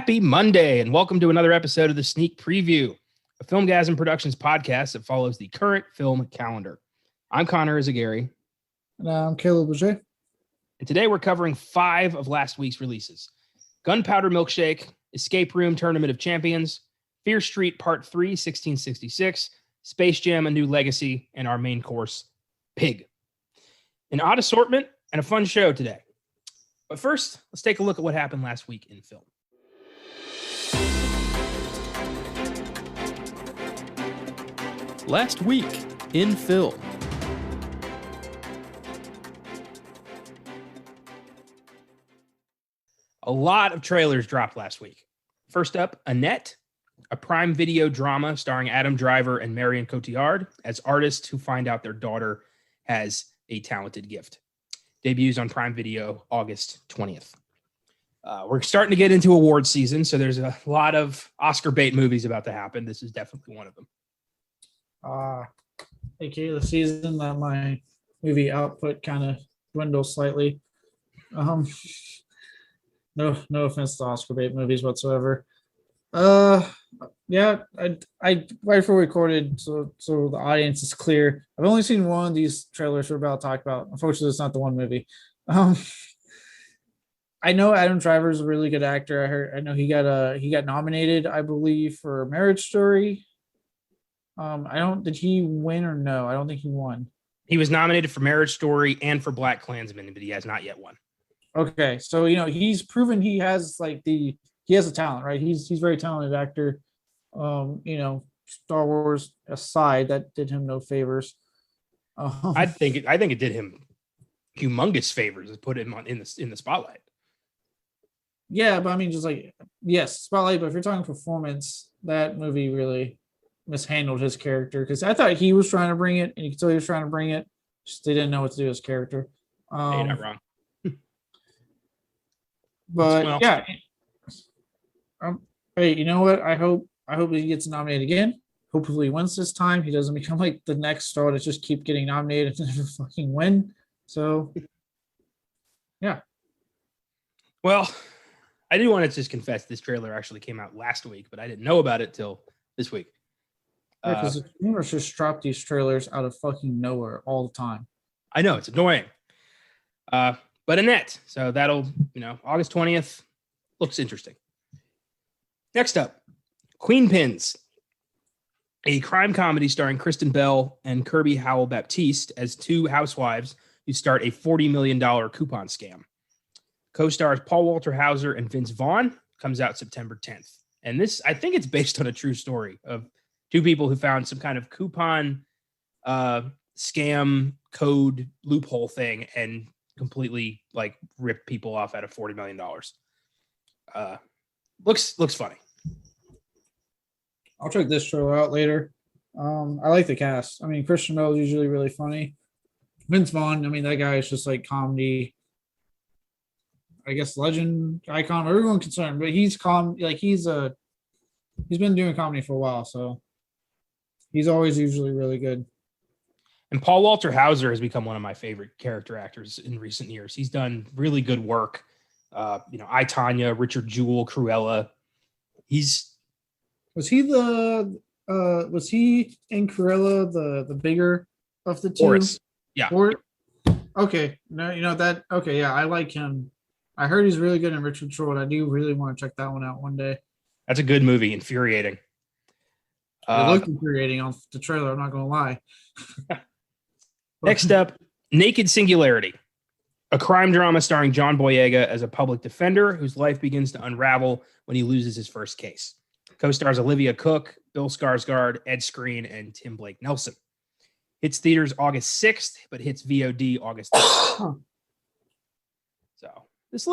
Happy Monday, and welcome to another episode of the Sneak Preview, a Filmgazm Productions podcast that follows the current film calendar. I'm Connor Eyzaguirre. And I'm Caleb Leger. And today we're covering 5 of last week's releases. Gunpowder Milkshake, Escape Room Tournament of Champions, Fear Street Part 3, 1666, Space Jam: A New Legacy, and our main course, Pig. An odd assortment and a fun show today. But first, let's take a look at what happened last week in film. Last week in film. A lot of trailers dropped last week. First up, Annette, a Prime Video drama starring Adam Driver and Marion Cotillard as artists who find out their daughter has a talented gift. Debuts on Prime Video August 20th. We're starting to get into award season, so there's a lot of Oscar bait movies about to happen. This is definitely one of them. AKA the season that my movie output kind of dwindles slightly. No offense to Oscar bait movies whatsoever. Yeah, I right before we recorded, so the audience is clear. I've only seen one of these trailers we're about to talk about. Unfortunately, it's not the one movie. I know Adam Driver is a really good actor. I know he got nominated, I believe, for Marriage Story. Did he win or no? I don't think he won. He was nominated for Marriage Story and for Black Klansman, but he has not yet won. Okay, so he's proven he has he has a talent, right? He's a very talented actor. Star Wars aside, that did him no favors. I think it did him humongous favors to put him in the spotlight. Yeah, but I mean, just yes, spotlight. But if you're talking performance, that movie really mishandled his character, because I thought he was trying to bring it, and you could tell he was trying to bring it. Just they didn't know what to do with his character. You're not wrong. But yeah. Hey, you know what? I hope he gets nominated again. Hopefully he wins this time. He doesn't become like the next star that just keep getting nominated and never fucking win. So yeah. Well, I do want to just confess this trailer actually came out last week, but I didn't know about it till this week. Because the universe just dropped these trailers out of fucking nowhere all the time. I know, it's annoying. But Annette, so that'll, August 20th, looks interesting. Next up, Queen Pins, a crime comedy starring Kristen Bell and Kirby Howell-Baptiste as two housewives who start a $40 million coupon scam. Co-stars Paul Walter Hauser and Vince Vaughn, comes out September 10th. And this, I think it's based on a true story of two people who found some kind of coupon scam code loophole thing and completely ripped people off out of $40 million. Looks funny. I'll check this trailer out later. I like the cast. I mean, Christian Bale is usually really funny. Vince Vaughn, I mean, that guy is just comedy, I guess, legend icon, everyone concerned, but he's he's been doing comedy for a while, so he's always usually really good. And Paul Walter Hauser has become one of my favorite character actors in recent years. He's done really good work. I, Tonya, Richard Jewell, Cruella. Was he in Cruella the bigger of the two? Boris. Yeah. Okay. No, that okay, yeah, I like him. I heard he's really good in Richard Jewell. I do really want to check that one out one day. That's a good movie, infuriating. It looked infuriating on the trailer, I'm not gonna lie. Next up, Naked Singularity, a crime drama starring John Boyega as a public defender whose life begins to unravel when he loses his first case. Co-stars Olivia Cook, Bill Skarsgård, Ed Skrein, and Tim Blake Nelson. Hits theaters August 6th, but hits VOD August 3rd. So this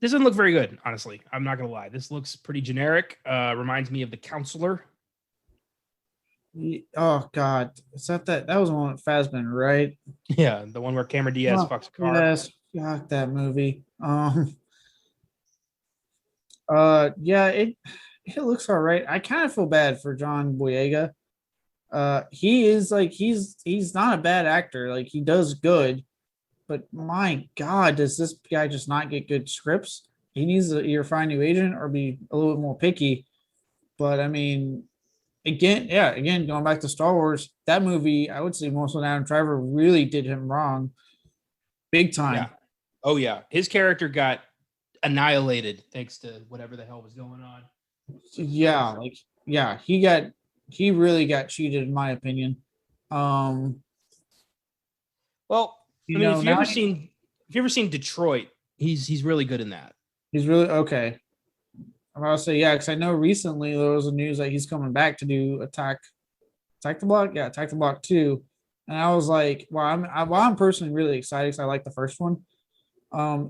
doesn't look very good, honestly. I'm not going to lie. This looks pretty generic. Reminds me of The Counselor. Oh, God. Is that was one with Fassbender, right? Yeah, the one where Cameron Diaz fucks a car. Yes, fuck that movie. Yeah, it looks all right. I kind of feel bad for John Boyega. He is he's not a bad actor. He does good, but my God, does this guy just not get good scripts? he needs to either find a new agent or be a little bit more picky. But I mean, again, going back to Star Wars, that movie, I would say most of Adam Driver really did him wrong, big time. Yeah. Oh yeah, his character got annihilated thanks to whatever the hell was going on. Yeah, he really got cheated, in my opinion. Well, You I mean, know, if you ever seen Detroit, he's really good in that. he's really okay. I'm about to say, yeah, because I know recently there was a news that he's coming back to do Attack the Block. Yeah, Attack the Block 2. And I was like, well, I'm personally really excited because I like the first one.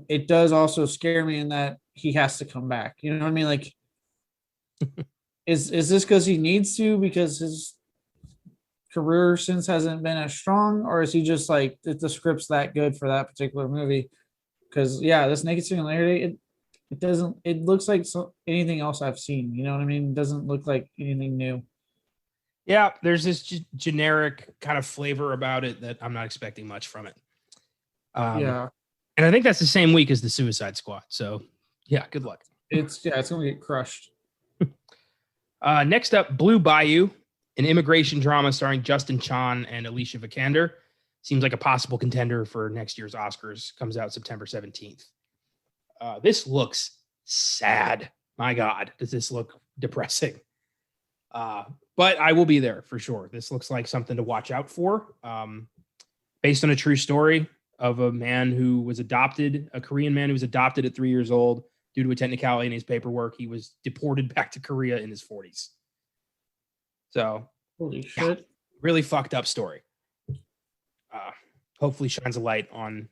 It does also scare me in that he has to come back. You know what I mean? Like, is this because he needs to because his career since hasn't been as strong, or is he just like the script's that good for that particular movie? Because yeah, this Naked Singularity, it doesn't. It looks like anything else I've seen. You know what I mean? It doesn't look like anything new. Yeah, there's this generic kind of flavor about it that I'm not expecting much from it. Yeah, and I think that's the same week as the Suicide Squad. So yeah, good luck. it's gonna get crushed. Next up, Blue Bayou, an immigration drama starring Justin Chon and Alicia Vikander. Seems like a possible contender for next year's Oscars. Comes out September 17th. This looks sad. My God, does this look depressing? But I will be there for sure. This looks like something to watch out for. Based on a true story of a man who was adopted, a Korean man who was adopted at 3 years old. Due to a technicality in his paperwork, he was deported back to Korea in his 40s. So, holy shit. Really fucked up story. Hopefully shines a light on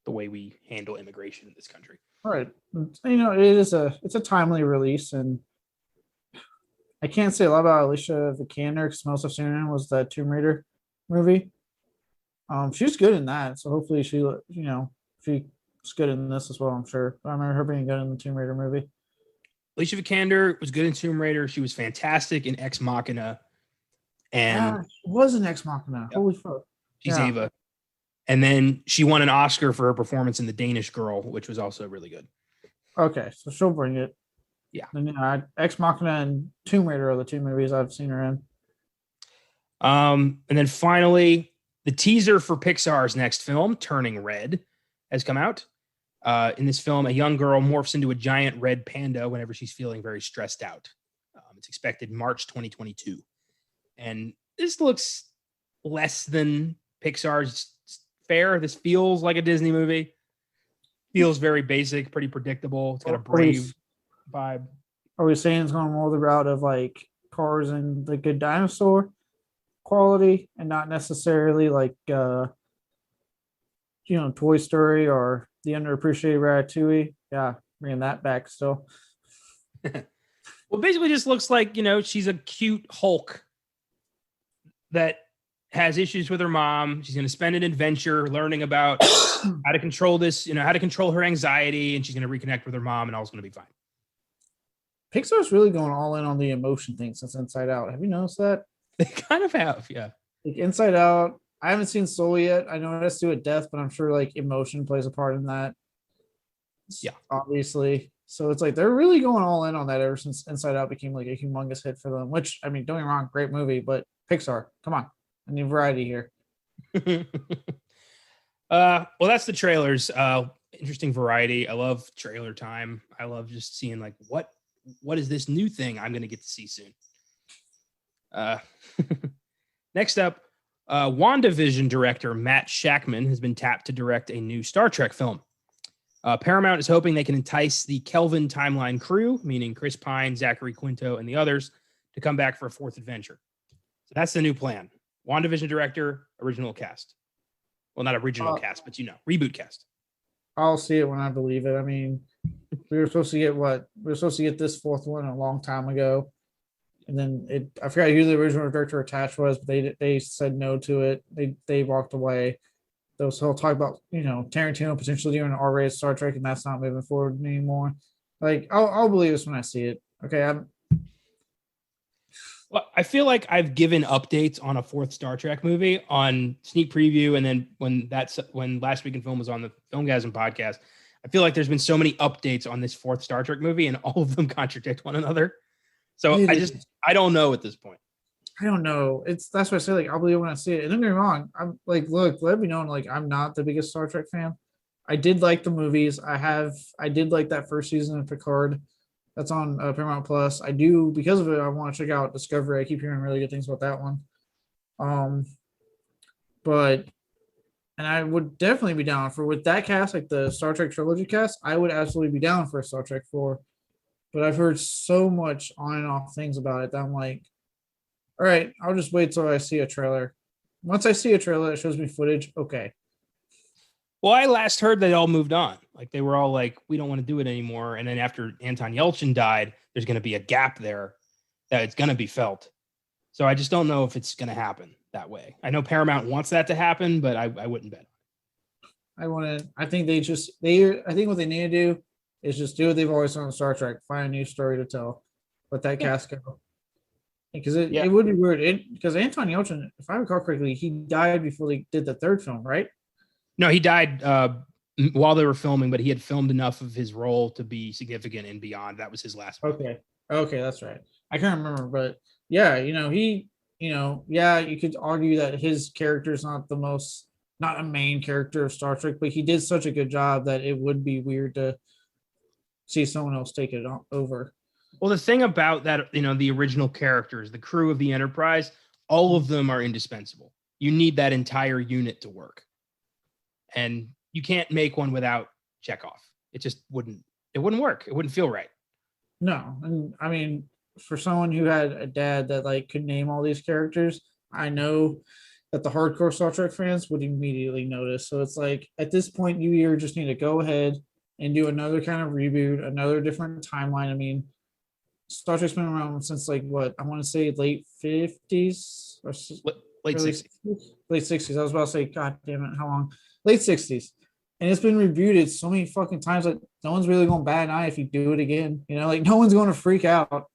the way we handle immigration in this country. All right. You know, it's a timely release, and I can't say a lot about Alicia Vikander because most I've seen her in was the Tomb Raider movie. She's good in that, so hopefully she's good in this as well. I'm sure. I remember her being good in the Tomb Raider movie. Alicia Vikander was good in Tomb Raider. She was fantastic in Ex Machina, and it was an Ex Machina. Yep. Holy fuck! She's Ava, and then she won an Oscar for her performance in The Danish Girl, which was also really good. Okay, so she'll bring it. Yeah. And Ex Machina and Tomb Raider are the two movies I've seen her in. And then finally, the teaser for Pixar's next film, Turning Red, has come out. In this film, a young girl morphs into a giant red panda whenever she's feeling very stressed out. It's expected March 2022. And this looks less than Pixar's fare. This feels like a Disney movie. Feels very basic, pretty predictable. It's got a brave vibe. Are we saying it's going more the route of like Cars and the Good Dinosaur quality and not necessarily like Toy Story or the underappreciated Ratatouille? Yeah, bringing that back still. Well, basically just looks like, she's a cute Hulk that has issues with her mom. She's going to spend an adventure learning about how to control this, how to control her anxiety, and she's going to reconnect with her mom, and all's going to be fine. Pixar's really going all in on the emotion thing since Inside Out. Have you noticed that? They kind of have, yeah. Like Inside Out, I haven't seen Soul yet. I know it has to do with death, but I'm sure like emotion plays a part in that. Yeah, obviously. So it's like they're really going all in on that ever since Inside Out became like a humongous hit for them. Which, I mean, don't get me wrong, great movie, but Pixar, come on, I need variety here. Well, that's the trailers. Interesting variety. I love trailer time. I love just seeing like what is this new thing I'm going to get to see soon. Next up, WandaVision director Matt Shakman has been tapped to direct a new Star Trek film. Paramount is hoping they can entice the Kelvin timeline crew, meaning Chris Pine, Zachary Quinto, and the others, to come back for a fourth adventure. So that's the new plan. WandaVision director, original cast. Well, not original cast, but reboot cast. I'll see it when I believe it. I mean, we were supposed to get this fourth one a long time ago. And then I forgot who the original director attached was, but they said no to it. They walked away. Those whole talk about, Tarantino potentially doing an R-rated Star Trek, and that's not moving forward anymore. Like, I'll believe this when I see it. Okay. Well, I feel like I've given updates on a fourth Star Trek movie on Sneak Preview, and then when Last Week in Film was on the Filmgazm podcast, I feel like there's been so many updates on this fourth Star Trek movie, and all of them contradict one another. So I don't know at this point. I don't know. That's what I say. Like, I'll believe when I see it. And don't get me wrong. I'm like, look, let me know. Like, I'm not the biggest Star Trek fan. I did like the movies. I did like that first season of Picard. That's on Paramount Plus. I do, because of it, I want to check out Discovery. I keep hearing really good things about that one. And I would definitely be down for, with that cast, like the Star Trek trilogy cast, I would absolutely be down for a Star Trek 4. But I've heard so much on and off things about it that I'm like, all right, I'll just wait till I see a trailer. Once I see a trailer that shows me footage, okay. Well, I last heard they all moved on. Like, they were all like, we don't want to do it anymore. And then after Anton Yelchin died, there's going to be a gap there that it's going to be felt. So I just don't know if it's going to happen that way. I know Paramount wants that to happen, but I wouldn't bet. I think what they need to do is just do what they've always done on Star Trek, find a new story to tell. Let that cast go. Because it would be weird. Because Anton Yelchin, if I recall correctly, he died before they did the third film, right? No, he died while they were filming, but he had filmed enough of his role to be significant and beyond. That was his last movie. Okay, that's right. I can't remember, but yeah, you could argue that his character is not a main character of Star Trek, but he did such a good job that it would be weird to see someone else take it over. Well, the thing about that, the original characters, the crew of the Enterprise, all of them are indispensable. You need that entire unit to work. And you can't make one without Chekhov. It just wouldn't work. It wouldn't feel right. No. And I mean, for someone who had a dad that like could name all these characters, I know that the hardcore Star Trek fans would immediately notice. So it's like, at this point, you either just need to go ahead and do another kind of reboot, another different timeline. I mean, Star Trek's been around since like what I want to say late 50s or late 60s. Late 60s. I was about to say, God damn it, how long? Late 60s. And it's been rebooted so many fucking times that no one's really going to bat an eye if you do it again. Like no one's going to freak out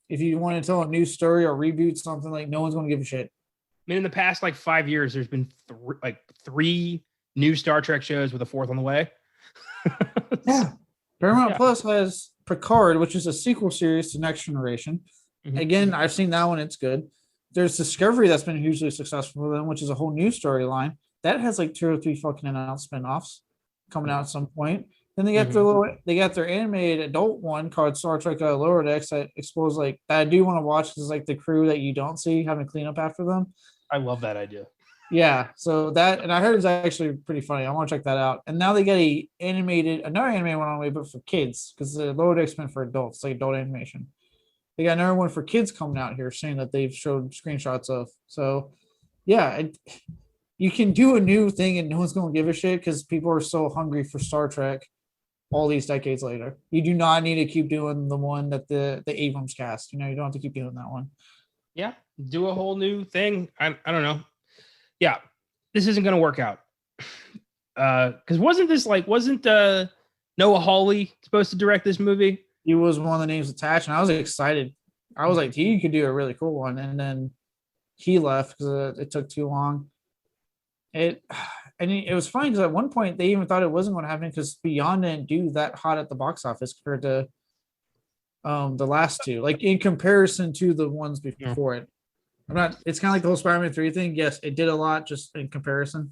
if you want to tell a new story or reboot something. Like no one's going to give a shit. I mean, in the past like 5 years, there's been three new Star Trek shows with a fourth on the way. Yeah. Paramount Plus has Picard, which is a sequel series to Next Generation. Mm-hmm. Again, I've seen that one. It's good. There's Discovery that's been hugely successful for them, which is a whole new storyline. That has like 2 or 3 fucking announced spinoffs coming out at some point. Then they got their animated adult one called Star Trek Lower Decks that explores like that I do want to watch because like the crew that you don't see having to clean up after them. I love that idea. Yeah, so that, and I heard it's actually pretty funny. I want to check that out. And now they got another animated one on the way, but for kids, because the Lower Decks been for adults, like adult animation. They got another one for kids coming out here, saying that they've showed screenshots of. So, yeah, you can do a new thing and no one's going to give a shit because people are so hungry for Star Trek all these decades later. You do not need to keep doing the one that the Abrams cast. You don't have to keep doing that one. Yeah, do a whole new thing. I don't know. Yeah, this isn't going to work out. Because wasn't Noah Hawley supposed to direct this movie? He was one of the names attached, and I was excited. I was like, he could do a really cool one. And then he left because it took too long. It was funny because at one point they even thought it wasn't going to happen because Beyond didn't do that hot at the box office compared to the last two, like in comparison to the ones before it. It's kind of like the whole Spider-Man 3 thing. Yes, it did a lot just in comparison.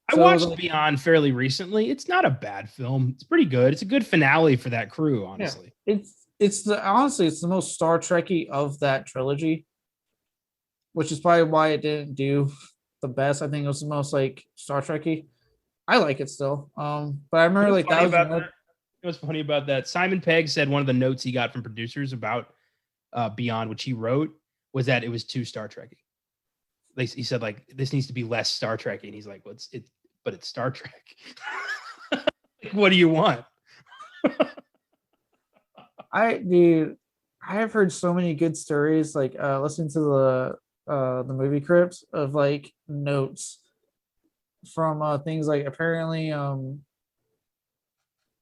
I watched Beyond fairly recently. It's not a bad film. It's pretty good. It's a good finale for that crew, honestly. Yeah, it's the most Star Trek-y of that trilogy, which is probably why it didn't do the best. I think it was the most like Star Trek-y. I like it still. But I remember like that was it was funny about that. Simon Pegg said one of the notes he got from producers about Beyond, which he wrote, was that it was too Star Trek-y. He said like this needs to be less Star Trek-y, and he's like, "Well, but it's Star Trek." Like, what do you want? I have heard so many good stories, like listening to the movie Crips of like notes from things like apparently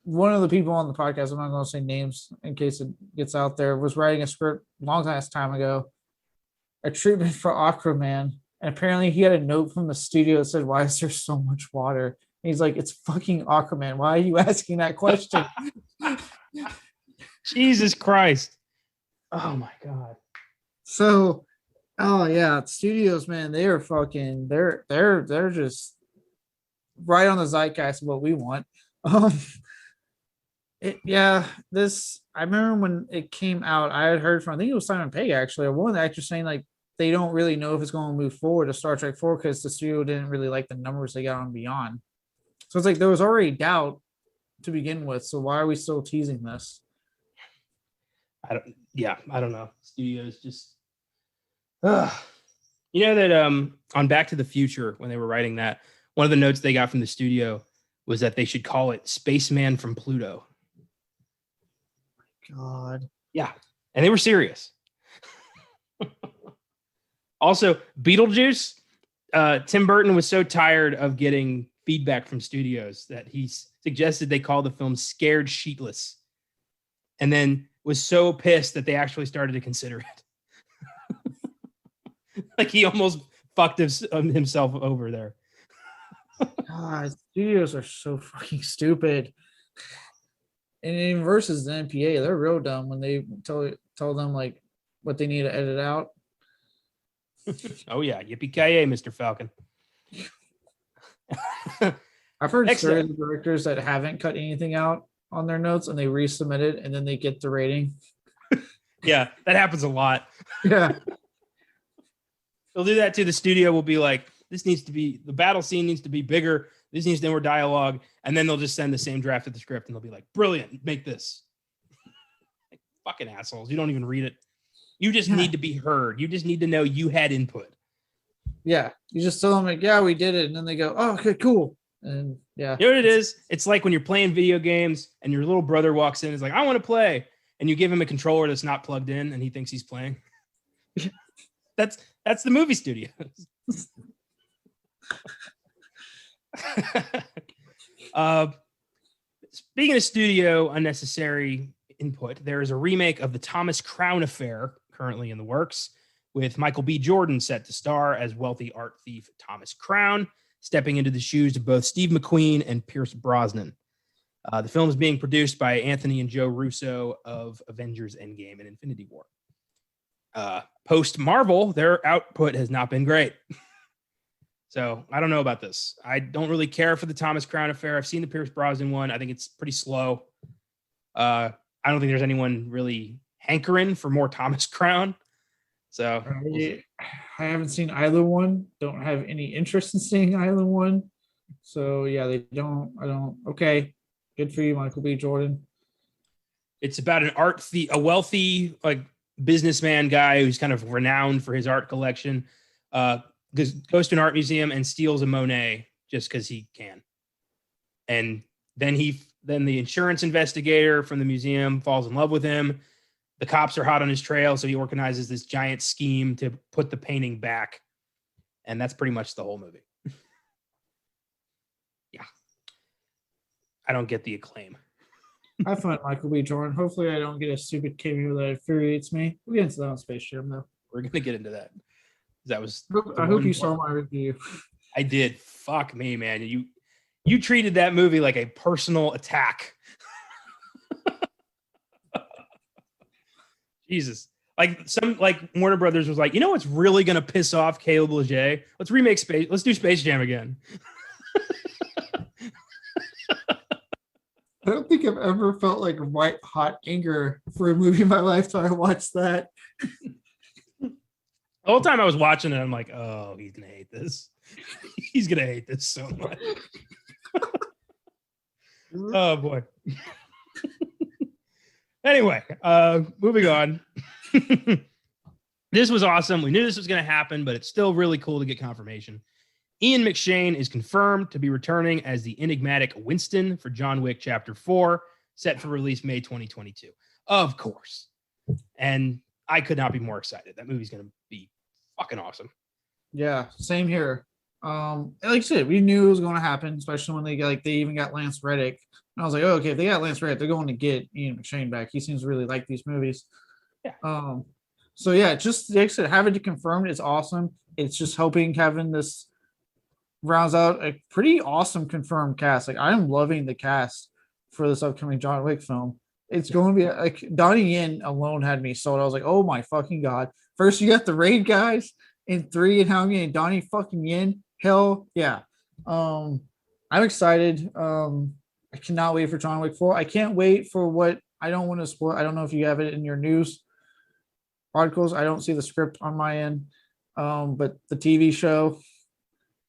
one of the people on the podcast, I'm not going to say names in case it gets out there, was writing a script a long time ago, a treatment for Aquaman. And apparently he had a note from the studio that said, "Why is there so much water?" He's like, it's fucking Aquaman. Why are you asking that question? Jesus Christ. Oh my God. So, oh yeah, studios, man, they are fucking. They're just right on the zeitgeist of what we want. Um, yeah, this I remember when it came out, I had heard from I think it was Simon Pegg actually, or one of the actors saying like they don't really know if it's going to move forward to Star Trek 4 because the studio didn't really like the numbers they got on Beyond. So it's like there was already doubt to begin with. So why are we still teasing this? I don't know. Studios just you know that on Back to the Future, when they were writing that, one of the notes they got from the studio was that they should call it Spaceman from Pluto. God. Yeah. And they were serious. Also, Beetlejuice, Tim Burton was so tired of getting feedback from studios that he suggested they call the film Scared Sheetless. And then was so pissed that they actually started to consider it. Like he almost fucked himself over there. God, studios are so fucking stupid. And even versus the NPA, they're real dumb when they tell them like what they need to edit out. Oh yeah, yippee-ki-yay, Mr. Falcon. I've heard stories of directors that haven't cut anything out on their notes and they resubmit it and then they get the rating. Yeah, that happens a lot. Yeah. They'll do that to the studio. Will be like, this needs to be, the battle scene needs to be bigger. This needs to be more dialogue. And then they'll just send the same draft of the script and they'll be like, brilliant, make this. Like, fucking assholes. You don't even read it. You just need to be heard. You just need to know you had input. Yeah. You just tell them like, yeah, we did it. And then they go, oh, okay, cool. And yeah. You know what it is? It's like when you're playing video games and your little brother walks in and is like, I want to play. And you give him a controller that's not plugged in and he thinks he's playing. That's the movie studio. Speaking of studio unnecessary input, there is a remake of the Thomas Crown Affair currently in the works, with Michael B. Jordan set to star as wealthy art thief Thomas Crown, stepping into the shoes of both Steve McQueen and Pierce Brosnan. The film is being produced by Anthony and Joe Russo of Avengers Endgame and Infinity War. Post Marvel, their output has not been great. So I don't know about this. I don't really care for the Thomas Crown Affair. I've seen the Pierce Brosnan one. I think it's pretty slow. I don't think there's anyone really hankering for more Thomas Crown. So I haven't seen either one. Don't have any interest in seeing either one. So yeah, I don't. Okay, good for you, Michael B. Jordan. It's about a wealthy like businessman guy who's kind of renowned for his art collection. Goes to an art museum and steals a Monet just because he can. And then the insurance investigator from the museum falls in love with him. The cops are hot on his trail, so he organizes this giant scheme to put the painting back. And that's pretty much the whole movie. Yeah. I don't get the acclaim. I find Michael B. Jordan. Hopefully I don't get a stupid cameo that infuriates me. We'll get into that on Space Jam, though. We're going to get into that. That was. I hope you saw my review. I did. Fuck me, man. You treated that movie like a personal attack. Jesus. Like Warner Brothers was like, you know what's really gonna piss off Caleb Leger? Let's do Space Jam again. I don't think I've ever felt like white hot anger for a movie in my life till I watched that. The whole time I was watching it, I'm like, oh, he's gonna hate this. He's gonna hate this so much. Oh boy. Anyway, moving on. This was awesome. We knew this was going to happen, but it's still really cool to get confirmation. Ian McShane is confirmed to be returning as the enigmatic Winston for John Wick Chapter 4, set for release May 2022. Of course. And I could not be more excited. That movie's going to be fucking awesome. Yeah, same here. Like I said, we knew it was going to happen, especially when they even got Lance Reddick. And I was like, oh, okay, if they got Lance Reddick, they're going to get Ian McShane back. He seems to really like these movies. Yeah. So yeah, just like I said, having it confirmed is awesome. It's just hoping having this rounds out a pretty awesome confirmed cast. Like I'm loving the cast for this upcoming John Wick film. It's going to be like Donnie Yen alone had me sold. I was like, oh my fucking god! First you got the raid guys, and 3 and how I'm getting Donnie fucking Yen. Hell yeah! I'm excited. I cannot wait for John Wick 4. I can't wait for what I don't want to spoil. I don't know if you have it in your news articles. I don't see the script on my end. But the TV show.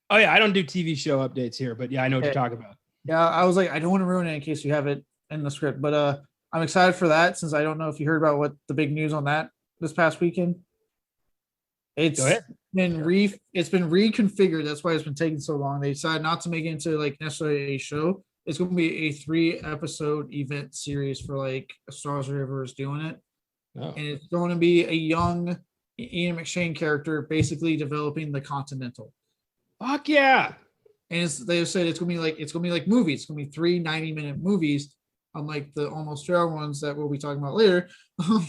Oh yeah, I don't do TV show updates here, but yeah, I know what you're talking about. Yeah, I was like, I don't want to ruin it in case you have it in the script, but I'm excited for that since I don't know if you heard about what the big news on that this past weekend. It's been reconfigured. That's why it's been taking so long. They decided not to make it into like necessarily a show. It's going to be a 3-episode event series for like Star Wars River is doing it, and it's going to be a young Ian McShane character basically developing the Continental. Fuck yeah! And they said it's gonna be like movies. It's gonna be 3 90-minute movies, unlike the almost fair ones that we'll be talking about later. But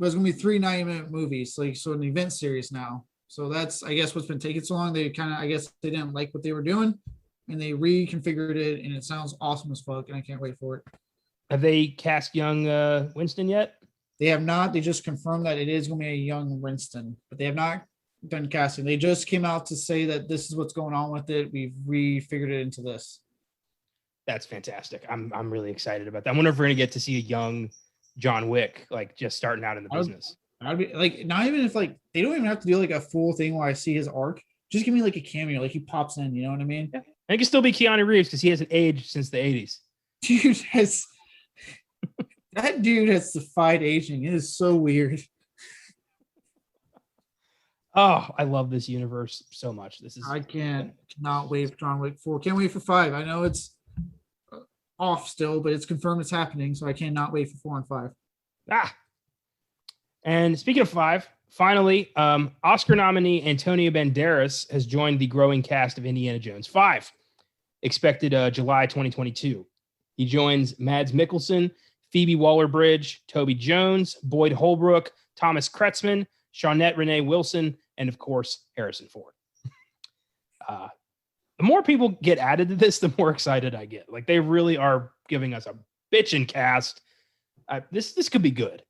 it's gonna be 3 90-minute movies, like so an event series now. So that's I guess what's been taking so long. They I guess they didn't like what they were doing, and they reconfigured it, and it sounds awesome as fuck, and I can't wait for it. Have they cast young Winston yet? They have not. They just confirmed that it is gonna be a young Winston, but they have not done casting. They just came out to say that this is what's going on with it. We've refigured it into this. That's fantastic. I'm really excited about that. I wonder if we're gonna get to see a young John Wick, like just starting out in the business. I'd be like, not even if like they don't even have to do like a full thing where I see his arc. Just give me like a cameo, like he pops in. You know what I mean? Yeah. And it can still be Keanu Reeves because he hasn't aged since the 80s. That dude has defied aging. It is so weird. Oh, I love this universe so much. I cannot wait for John Wick 4. Can't wait for 5. I know it's off still, but it's confirmed it's happening, so I cannot wait for 4 and 5. And speaking of 5, finally, Oscar nominee Antonio Banderas has joined the growing cast of Indiana Jones 5, expected July 2022. He joins Mads Mikkelsen, Phoebe Waller-Bridge, Toby Jones, Boyd Holbrook, Thomas Kretzmann, Shawnette Renee Wilson, and of course, Harrison Ford. The more people get added to this, the more excited I get. Like they really are giving us a bitchin' cast. This could be good.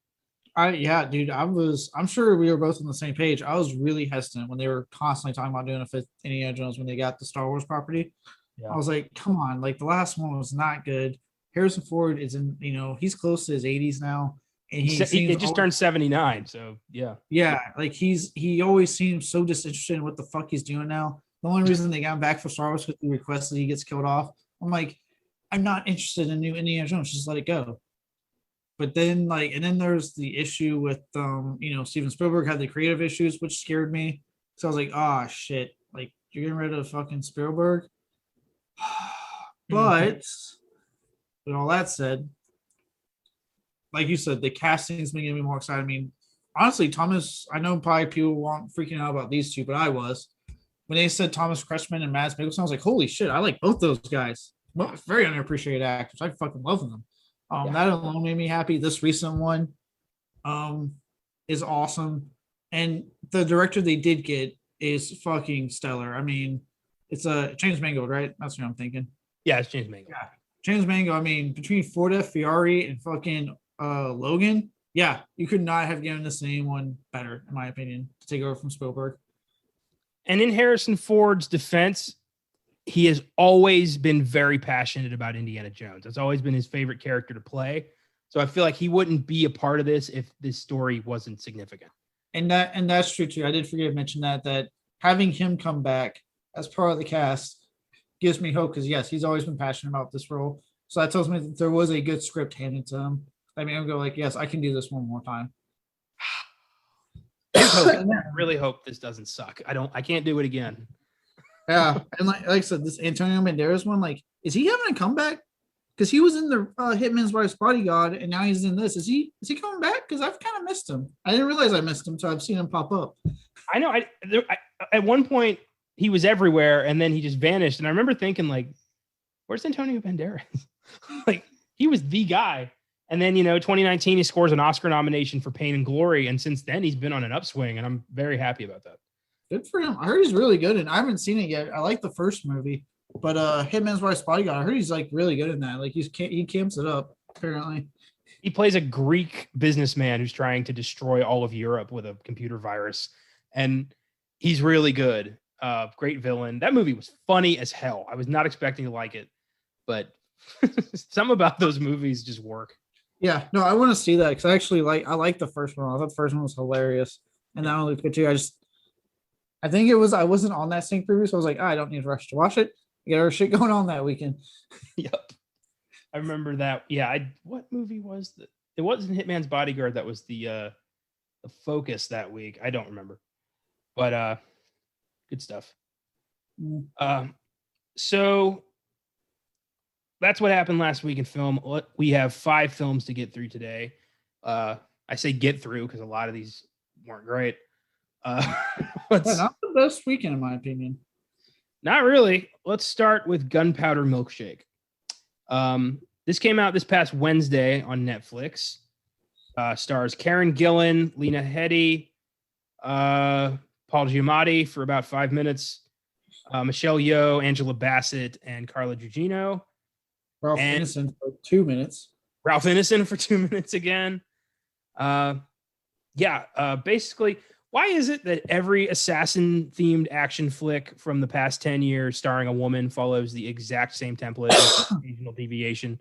Yeah, dude. I'm sure we were both on the same page. I was really hesitant when they were constantly talking about doing a 5th Indiana Jones when they got the Star Wars property. Yeah. I was like, come on, like the last one was not good. Harrison Ford is in, he's close to his 80s now. And he just turned 79, so yeah. Yeah, like he always seems so disinterested in what the fuck he's doing now. The only reason they got him back for Star Wars because he requested he gets killed off. I'm like, I'm not interested in new Indiana Jones. Just let it go. But then then there's the issue with Steven Spielberg had the creative issues, which scared me. So I was like, oh shit, like you're getting rid of fucking Spielberg. But with all that said, like you said, the casting is making me more excited. I mean, honestly, Thomas, I know probably people weren't freaking out about these two, but I was. When they said Thomas Kretschmann and Mads Mikkelsen, I was like, holy shit, I like both those guys. Well, very underappreciated actors. I fucking love them. That alone made me happy. This recent one is awesome. And the director they did get is fucking stellar. I mean, it's James Mangold, right? That's what I'm thinking. Yeah, it's James Mangold. Yeah. James Mangold, I mean, between Ford F. Fieri and fucking Logan, yeah, you could not have given this anyone better, in my opinion, to take over from Spielberg. And in Harrison Ford's defense, he has always been very passionate about Indiana Jones. It's always been his favorite character to play. So I feel like he wouldn't be a part of this if this story wasn't significant. And that's true too. I did forget to mention that having him come back as part of the cast gives me hope because yes, he's always been passionate about this role. So that tells me that there was a good script handed to him. I mean, I'll go like, yes, I can do this one more time. I really hope this doesn't suck. I can't do it again. Yeah, and like I said, this Antonio Banderas one, like, is he having a comeback? Because he was in the Hitman's Wife's Bodyguard, and now he's in this. Is he coming back? Because I've kind of missed him. I didn't realize I missed him, so I've seen him pop up. I know. I at one point he was everywhere, and then he just vanished. And I remember thinking, like, where's Antonio Banderas? Like, he was the guy. And then 2019 he scores an Oscar nomination for Pain and Glory, and since then he's been on an upswing, and I'm very happy about that. Good for him. I heard he's really good, and I haven't seen it yet. I like the first movie, but Hitman's Wife's Bodyguard. I heard he's like really good in that. Like he camps it up apparently. He plays a Greek businessman who's trying to destroy all of Europe with a computer virus, and he's really good. Great villain. That movie was funny as hell. I was not expecting to like it, but some about those movies just work. Yeah, no, I want to see that because I like the first one. I thought the first one was hilarious, and that one looked good too. I think it was I wasn't on that sync preview, so I was like, I don't need to rush to watch it. Get our shit going on that weekend. Yep. I remember that. Yeah, what movie was that? It wasn't Hitman's Bodyguard. That was the focus that week. I don't remember, but good stuff. So that's what happened last week in film. We have 5 films to get through today. I say get through because a lot of these weren't great. Not the best weekend in my opinion. Not really. Let's start with Gunpowder Milkshake. This came out this past Wednesday on Netflix. Stars Karen Gillan, Lena Headey, Paul Giamatti for about 5 minutes, Michelle Yeoh, Angela Bassett, and Carla Gugino. Ralph Ineson for 2 minutes. Ralph Ineson for 2 minutes again. Basically, why is it that every assassin-themed action flick from the past 10 years starring a woman follows the exact same template with occasional deviation?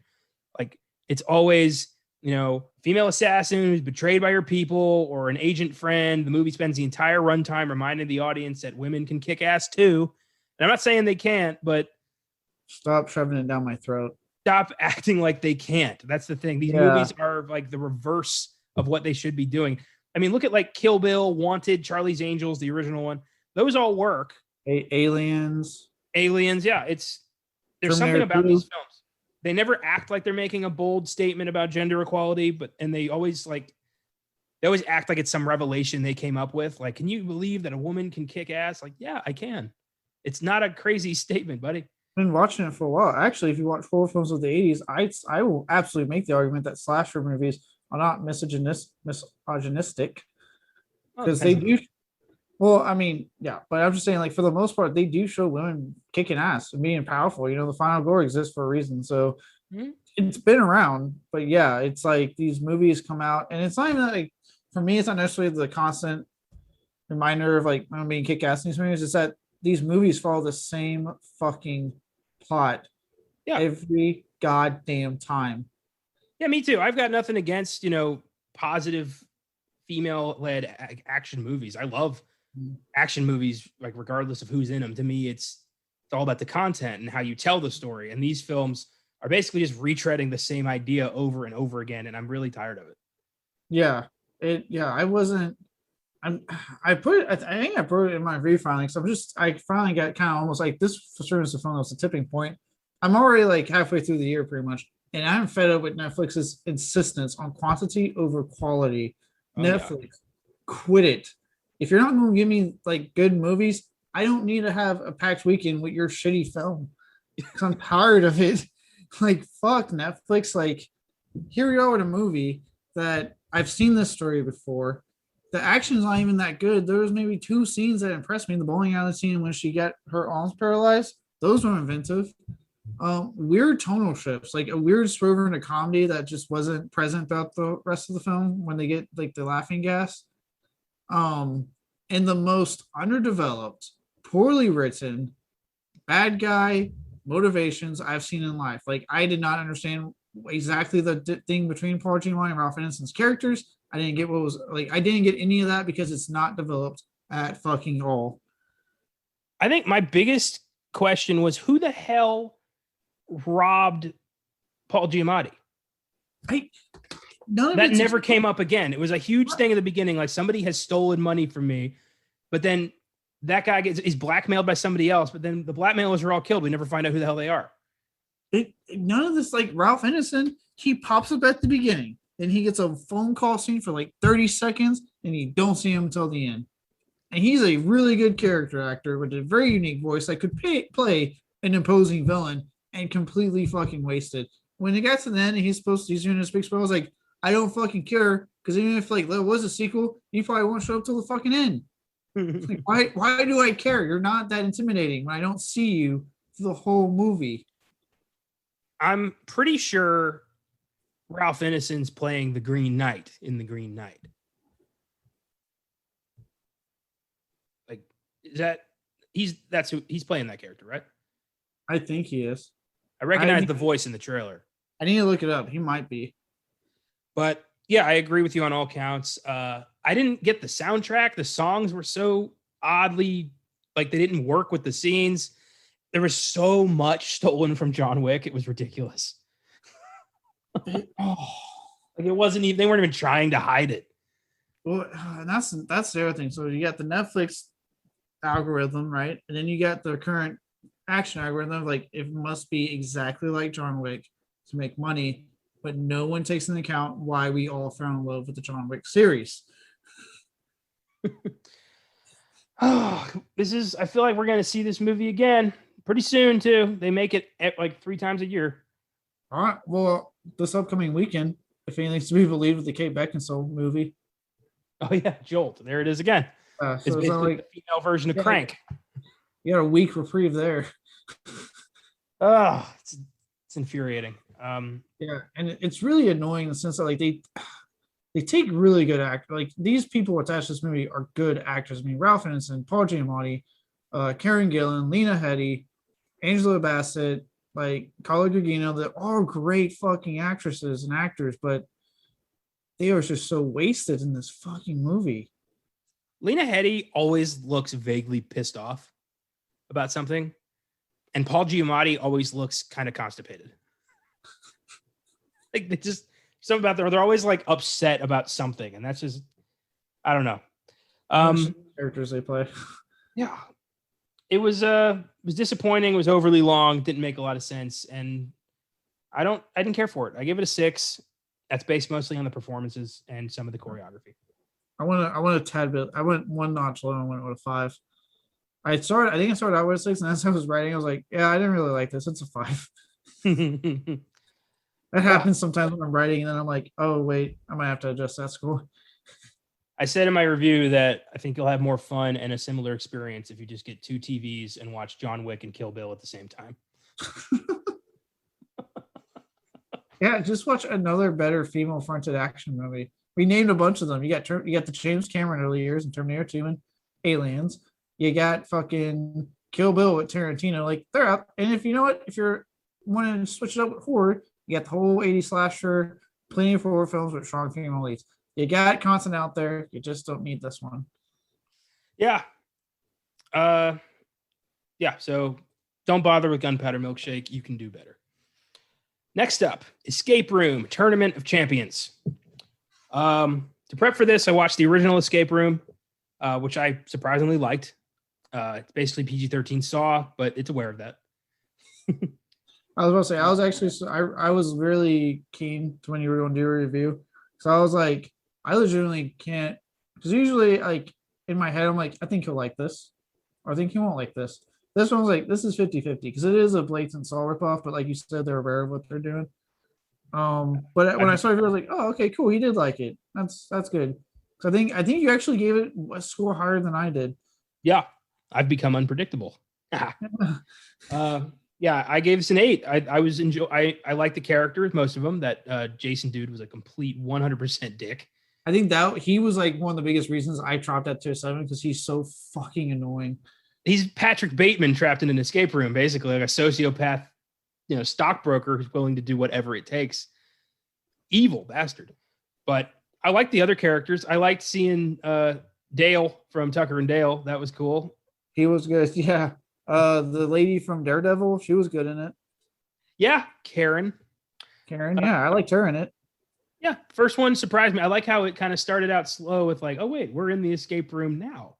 Like, it's always, female assassin who's betrayed by her people or an agent friend. The movie spends the entire runtime reminding the audience that women can kick ass too. And I'm not saying they can't, but stop shoving it down my throat. Stop acting like they can't. That's the thing. These movies are like the reverse of what they should be doing. I mean, look at like Kill Bill, Wanted, Charlie's Angels, the original one. Those all work. Aliens. Yeah. There's something about these films. They never act like they're making a bold statement about gender equality, and they always act like it's some revelation they came up with. Like, can you believe that a woman can kick ass? Like, yeah, I can. It's not a crazy statement, buddy. I've been watching it for a while. Actually, if you watch 4 films of the 80s, I will absolutely make the argument that slasher movies are not misogynistic because they do. Well, I mean, yeah, but I'm just saying, like, for the most part, they do show women kicking ass and being powerful. The final glory exists for a reason. So it's been around, but yeah, it's like these movies come out, and it's not even like, for me, it's not necessarily the constant reminder of like women being kick ass in these movies. It's that these movies follow the same fucking plot every goddamn time. Yeah, me too. I've got nothing against, positive female-led action movies. I love action movies, like regardless of who's in them. To me, it's all about the content and how you tell the story. And these films are basically just retreading the same idea over and over again, and I'm really tired of it. Yeah, I think I put it in my review filing. So I finally got kind of almost like this for sure is the film that's a tipping point. I'm already like halfway through the year pretty much, and I'm fed up with Netflix's insistence on quantity over quality. Netflix, quit it. If you're not going to give me like good movies, I don't need to have a packed weekend with your shitty film because I'm tired of it. Like, fuck Netflix. Like, here we are with a movie that I've seen this story before. The action's not even that good. There was maybe 2 scenes that impressed me. The bowling alley scene when she got her arms paralyzed. Those were inventive. Weird tonal shifts, like a weird swerve into comedy that just wasn't present throughout the rest of the film when they get like the laughing gas. And the most underdeveloped, poorly written, bad guy motivations I've seen in life. Like, I did not understand exactly the thing between Paul Giamatti and Ralph Ineson's characters. I didn't get I didn't get any of that because it's not developed at fucking all. I think my biggest question was who the hell robbed Paul Giamatti? That never came up again. It was a huge thing at the beginning. Like, somebody has stolen money from me, but then that guy is blackmailed by somebody else. But then the blackmailers are all killed. We never find out who the hell they are. None of this, like Ralph Ineson, he pops up at the beginning and he gets a phone call scene for like 30 seconds and you don't see him until the end. And he's a really good character actor with a very unique voice that could play an imposing villain and completely fucking wasted. When it got to the end and he's doing his big spell, I was like, I don't fucking care, because even if like there was a sequel, he probably won't show up till the fucking end. Like, why do I care? You're not that intimidating when I don't see you for the whole movie. I'm pretty sure Ralph Ineson's playing the Green Knight in the Green Knight. Like, is that he's playing that character, right? I think he is. I recognize the voice in the trailer. I need to look it up. He might be. But yeah, I agree with you on all counts. I didn't get the soundtrack. The songs were so oddly like they didn't work with the scenes. There was so much stolen from John Wick. It was ridiculous. Like it wasn't even, they weren't even trying to hide it. Well, and that's the other thing. So you got the Netflix algorithm, right? And then you got the current action algorithm. Like it must be exactly like John Wick to make money, but no one takes into account why we all fell in love with the John Wick series. Oh, I feel like we're going to see this movie again pretty soon too. They make it like 3 times a year. All right. Well, this upcoming weekend, if anything's to be believed, with the Kate Beckinsale movie. Oh yeah, Jolt. There it is again. So it's basically the female version of Crank. You got a week reprieve there. Oh, it's infuriating. Yeah, and it's really annoying in the sense that like they take really good actors. Like these people attached to this movie are good actors. I mean, Ralph Ineson, Paul Giamatti, Karen Gillan, Lena Headey, Angela Bassett, like Carla Gugino. They're all great fucking actresses and actors, but they are just so wasted in this fucking movie. Lena Headey always looks vaguely pissed off about something, and Paul Giamatti always looks kind of constipated. Like they just something about they're always like upset about something, and that's just I don't know. Characters they play. Yeah, it was disappointing. It was overly long. Didn't make a lot of sense, and I didn't care for it. I gave it a 6. That's based mostly on the performances and some of the choreography. I want a tad bit. I went one notch low and went with a 5. I think I started out with a 6, and as I was writing, I was like, yeah, I didn't really like this. It's a 5. That happens sometimes when I'm writing, and then I'm like, oh wait, I might have to adjust that score. I said in my review that I think you'll have more fun and a similar experience if you just get 2 TVs and watch John Wick and Kill Bill at the same time. Yeah, just watch another better female-fronted action movie. We named a bunch of them. You got the James Cameron early years in Terminator 2 and Aliens. You got fucking Kill Bill with Tarantino. Like they're out. And if you know what, if you're wanting to switch it up with horror, you got the whole 80s slasher, plenty of horror films with strong female leads. You got content out there. You just don't need this one. Yeah. Yeah. So don't bother with Gunpowder Milkshake. You can do better. Next up, Escape Room, Tournament of Champions. To prep for this, I watched the original Escape Room, which I surprisingly liked. It's basically PG-13 Saw, but it's aware of that. I was about to say, I was really keen to when you were going to do a review. So I was like, I legitimately can't, because usually like in my head, I'm like, I think he'll like this, or I think he won't like this. This one was like, this is 50-50 because it is a blatant Saw ripoff, but like you said, they're aware of what they're doing. But when I started, I was like, oh, okay, cool. He did like it. That's good. So I think you actually gave it a score higher than I did. Yeah, I've become unpredictable. Yeah, I gave this an 8. I like the characters, most of them. That Jason dude was a complete 100% dick. I think that he was like one of the biggest reasons I dropped that to a 7 because he's so fucking annoying. He's Patrick Bateman trapped in an escape room, basically like a sociopath, stockbroker who's willing to do whatever it takes. Evil bastard. But I like the other characters. I liked seeing Dale from Tucker and Dale. That was cool. He was good. Yeah. The lady from Daredevil, she was good in it. Yeah, Karen. Yeah, I liked her in it. Yeah, first one surprised me. I like how it kind of started out slow with like, oh wait, we're in the escape room now.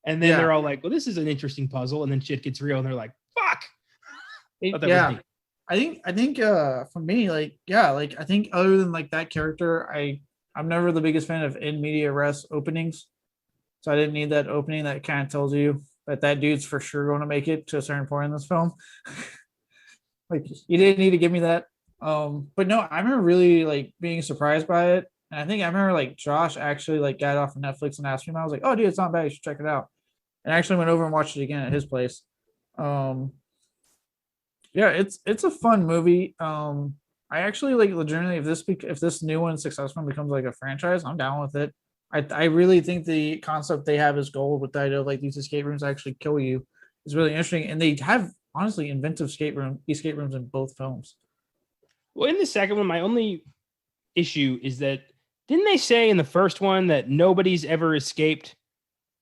And then they're all like, well, this is an interesting puzzle. And then shit gets real and they're like, fuck. Yeah. I think for me, like, yeah, like I think other than like that character, I'm never the biggest fan of in media res openings. So I didn't need that opening that kind of tells you that dude's for sure going to make it to a certain point in this film. Like you didn't need to give me that. But no, I remember really like being surprised by it. And I think I remember like Josh actually like got it off of Netflix and asked me, and I was like, "Oh, dude, it's not bad. You should check it out." And I actually went over and watched it again at his place. Um, yeah, it's a fun movie. I actually like legitimately if this new one successful becomes like a franchise, I'm down with it. I really think the concept they have is gold with the idea of like these escape rooms actually kill you is really interesting, and they have honestly inventive escape rooms in both films. Well, in the second one, my only issue is that didn't they say in the first one that nobody's ever escaped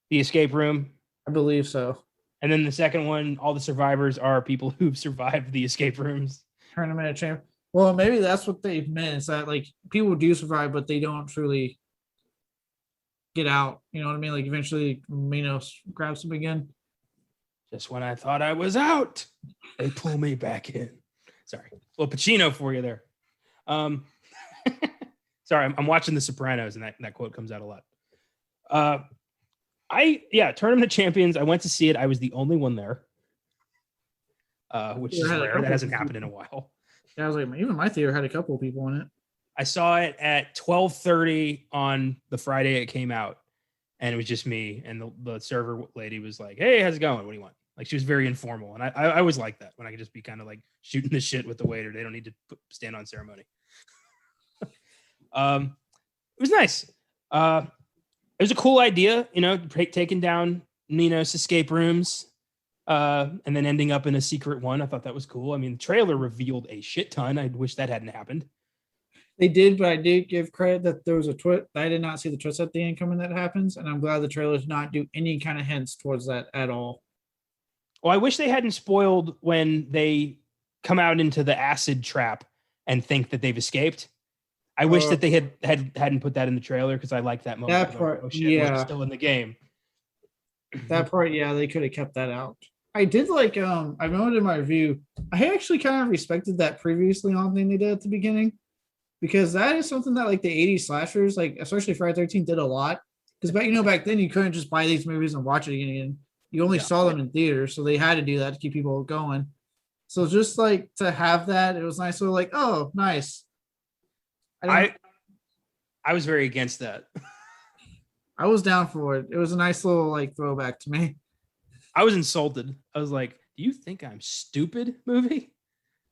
the escape room? I believe so. And then the second one, all the survivors are people who've survived the escape rooms. Tournament champ. Well, maybe that's what they meant. Is that like people do survive, but they don't truly get out. You know what I mean? Like eventually, Minos grabs them again. Just when I thought I was out, they pull me back in. Sorry, well, Pacino for you there. Sorry, I'm watching The Sopranos, and that quote comes out a lot. Tournament of Champions. I went to see it. I was the only one there, which is rare. That hasn't happened in a while. Yeah, I was like, even my theater had a couple of people in it. I saw it at 12:30 on the Friday it came out, and it was just me. And the server lady was like, "Hey, how's it going? What do you want?" Like, she was very informal, and I always like that when I can just be kind of like shooting the shit with the waiter. They don't need to stand on ceremony. It was nice. It was a cool idea, taking down Minos escape rooms, and then ending up in a secret one. I thought that was cool. I mean, the trailer revealed a shit ton. I wish that hadn't happened. They did, but I did give credit that there was a twist. I did not see the twist at the end coming that happens, and I'm glad the trailer did not do any kind of hints towards that at all. Well, I wish they hadn't spoiled when they come out into the acid trap and think that they've escaped. I wish that they hadn't put that in the trailer because I like that moment. That part, we're still in the game. That part, yeah, they could have kept that out. I did like I remember in my review, I actually kind of respected that previously on thing they did at the beginning. Because that is something that like the 80s slashers, like especially Friday 13 did a lot. Because back then you couldn't just buy these movies and watch it again. You only saw them in theaters, so they had to do that to keep people going. So just like to have that, it was nice. So like, oh, nice. I was very against that. I was down for it. It was a nice little like throwback to me. I was insulted. I was like, "Do you think I'm stupid, movie?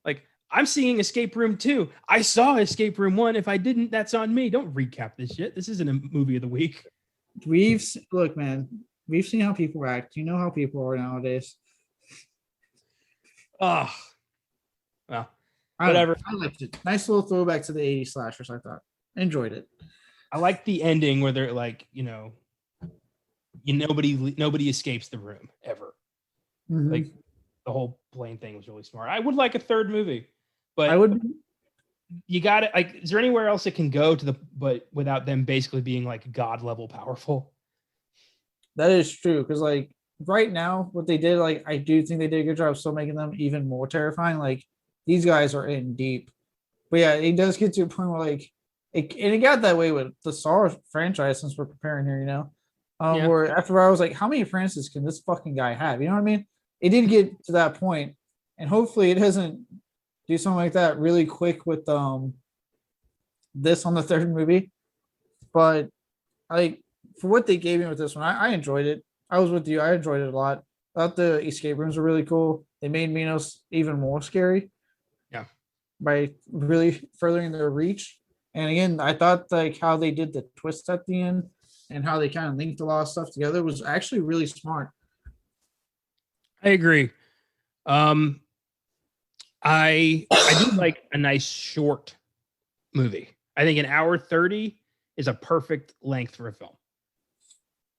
Like, I'm seeing Escape Room 2. I saw Escape Room 1. If I didn't, that's on me. Don't recap this shit. This isn't a movie of the week." Look, man, we've seen how people act. You know how people are nowadays. Oh, well, whatever. I liked it. Nice little throwback to the 80s slashers, I thought. Enjoyed it. I like the ending where they're like, nobody escapes the room ever. Mm-hmm. Like, the whole plane thing was really smart. I would like a third movie, but I would. You got it. Like, is there anywhere else it can go but without them basically being like God level powerful? That is true. Cause like right now, what they did, like, I do think they did a good job of still making them even more terrifying. Like these guys are in deep, but yeah, it does get to a point where like, it got that way with the Star Wars franchise since we're preparing here, where after I was like, how many franchises can this fucking guy have? You know what I mean? It did get to that point, and hopefully it doesn't do something like that really quick with this on the third movie. But like for what they gave me with this one, I enjoyed it. I was with you. I enjoyed it a lot. I thought the escape rooms were really cool. They made Minos even more scary. Yeah. By really furthering their reach. And again, I thought like how they did the twist at the end and how they kind of linked a lot of stuff together was actually really smart. I agree. I do like a nice short movie. I think an hour 30 is a perfect length for a film.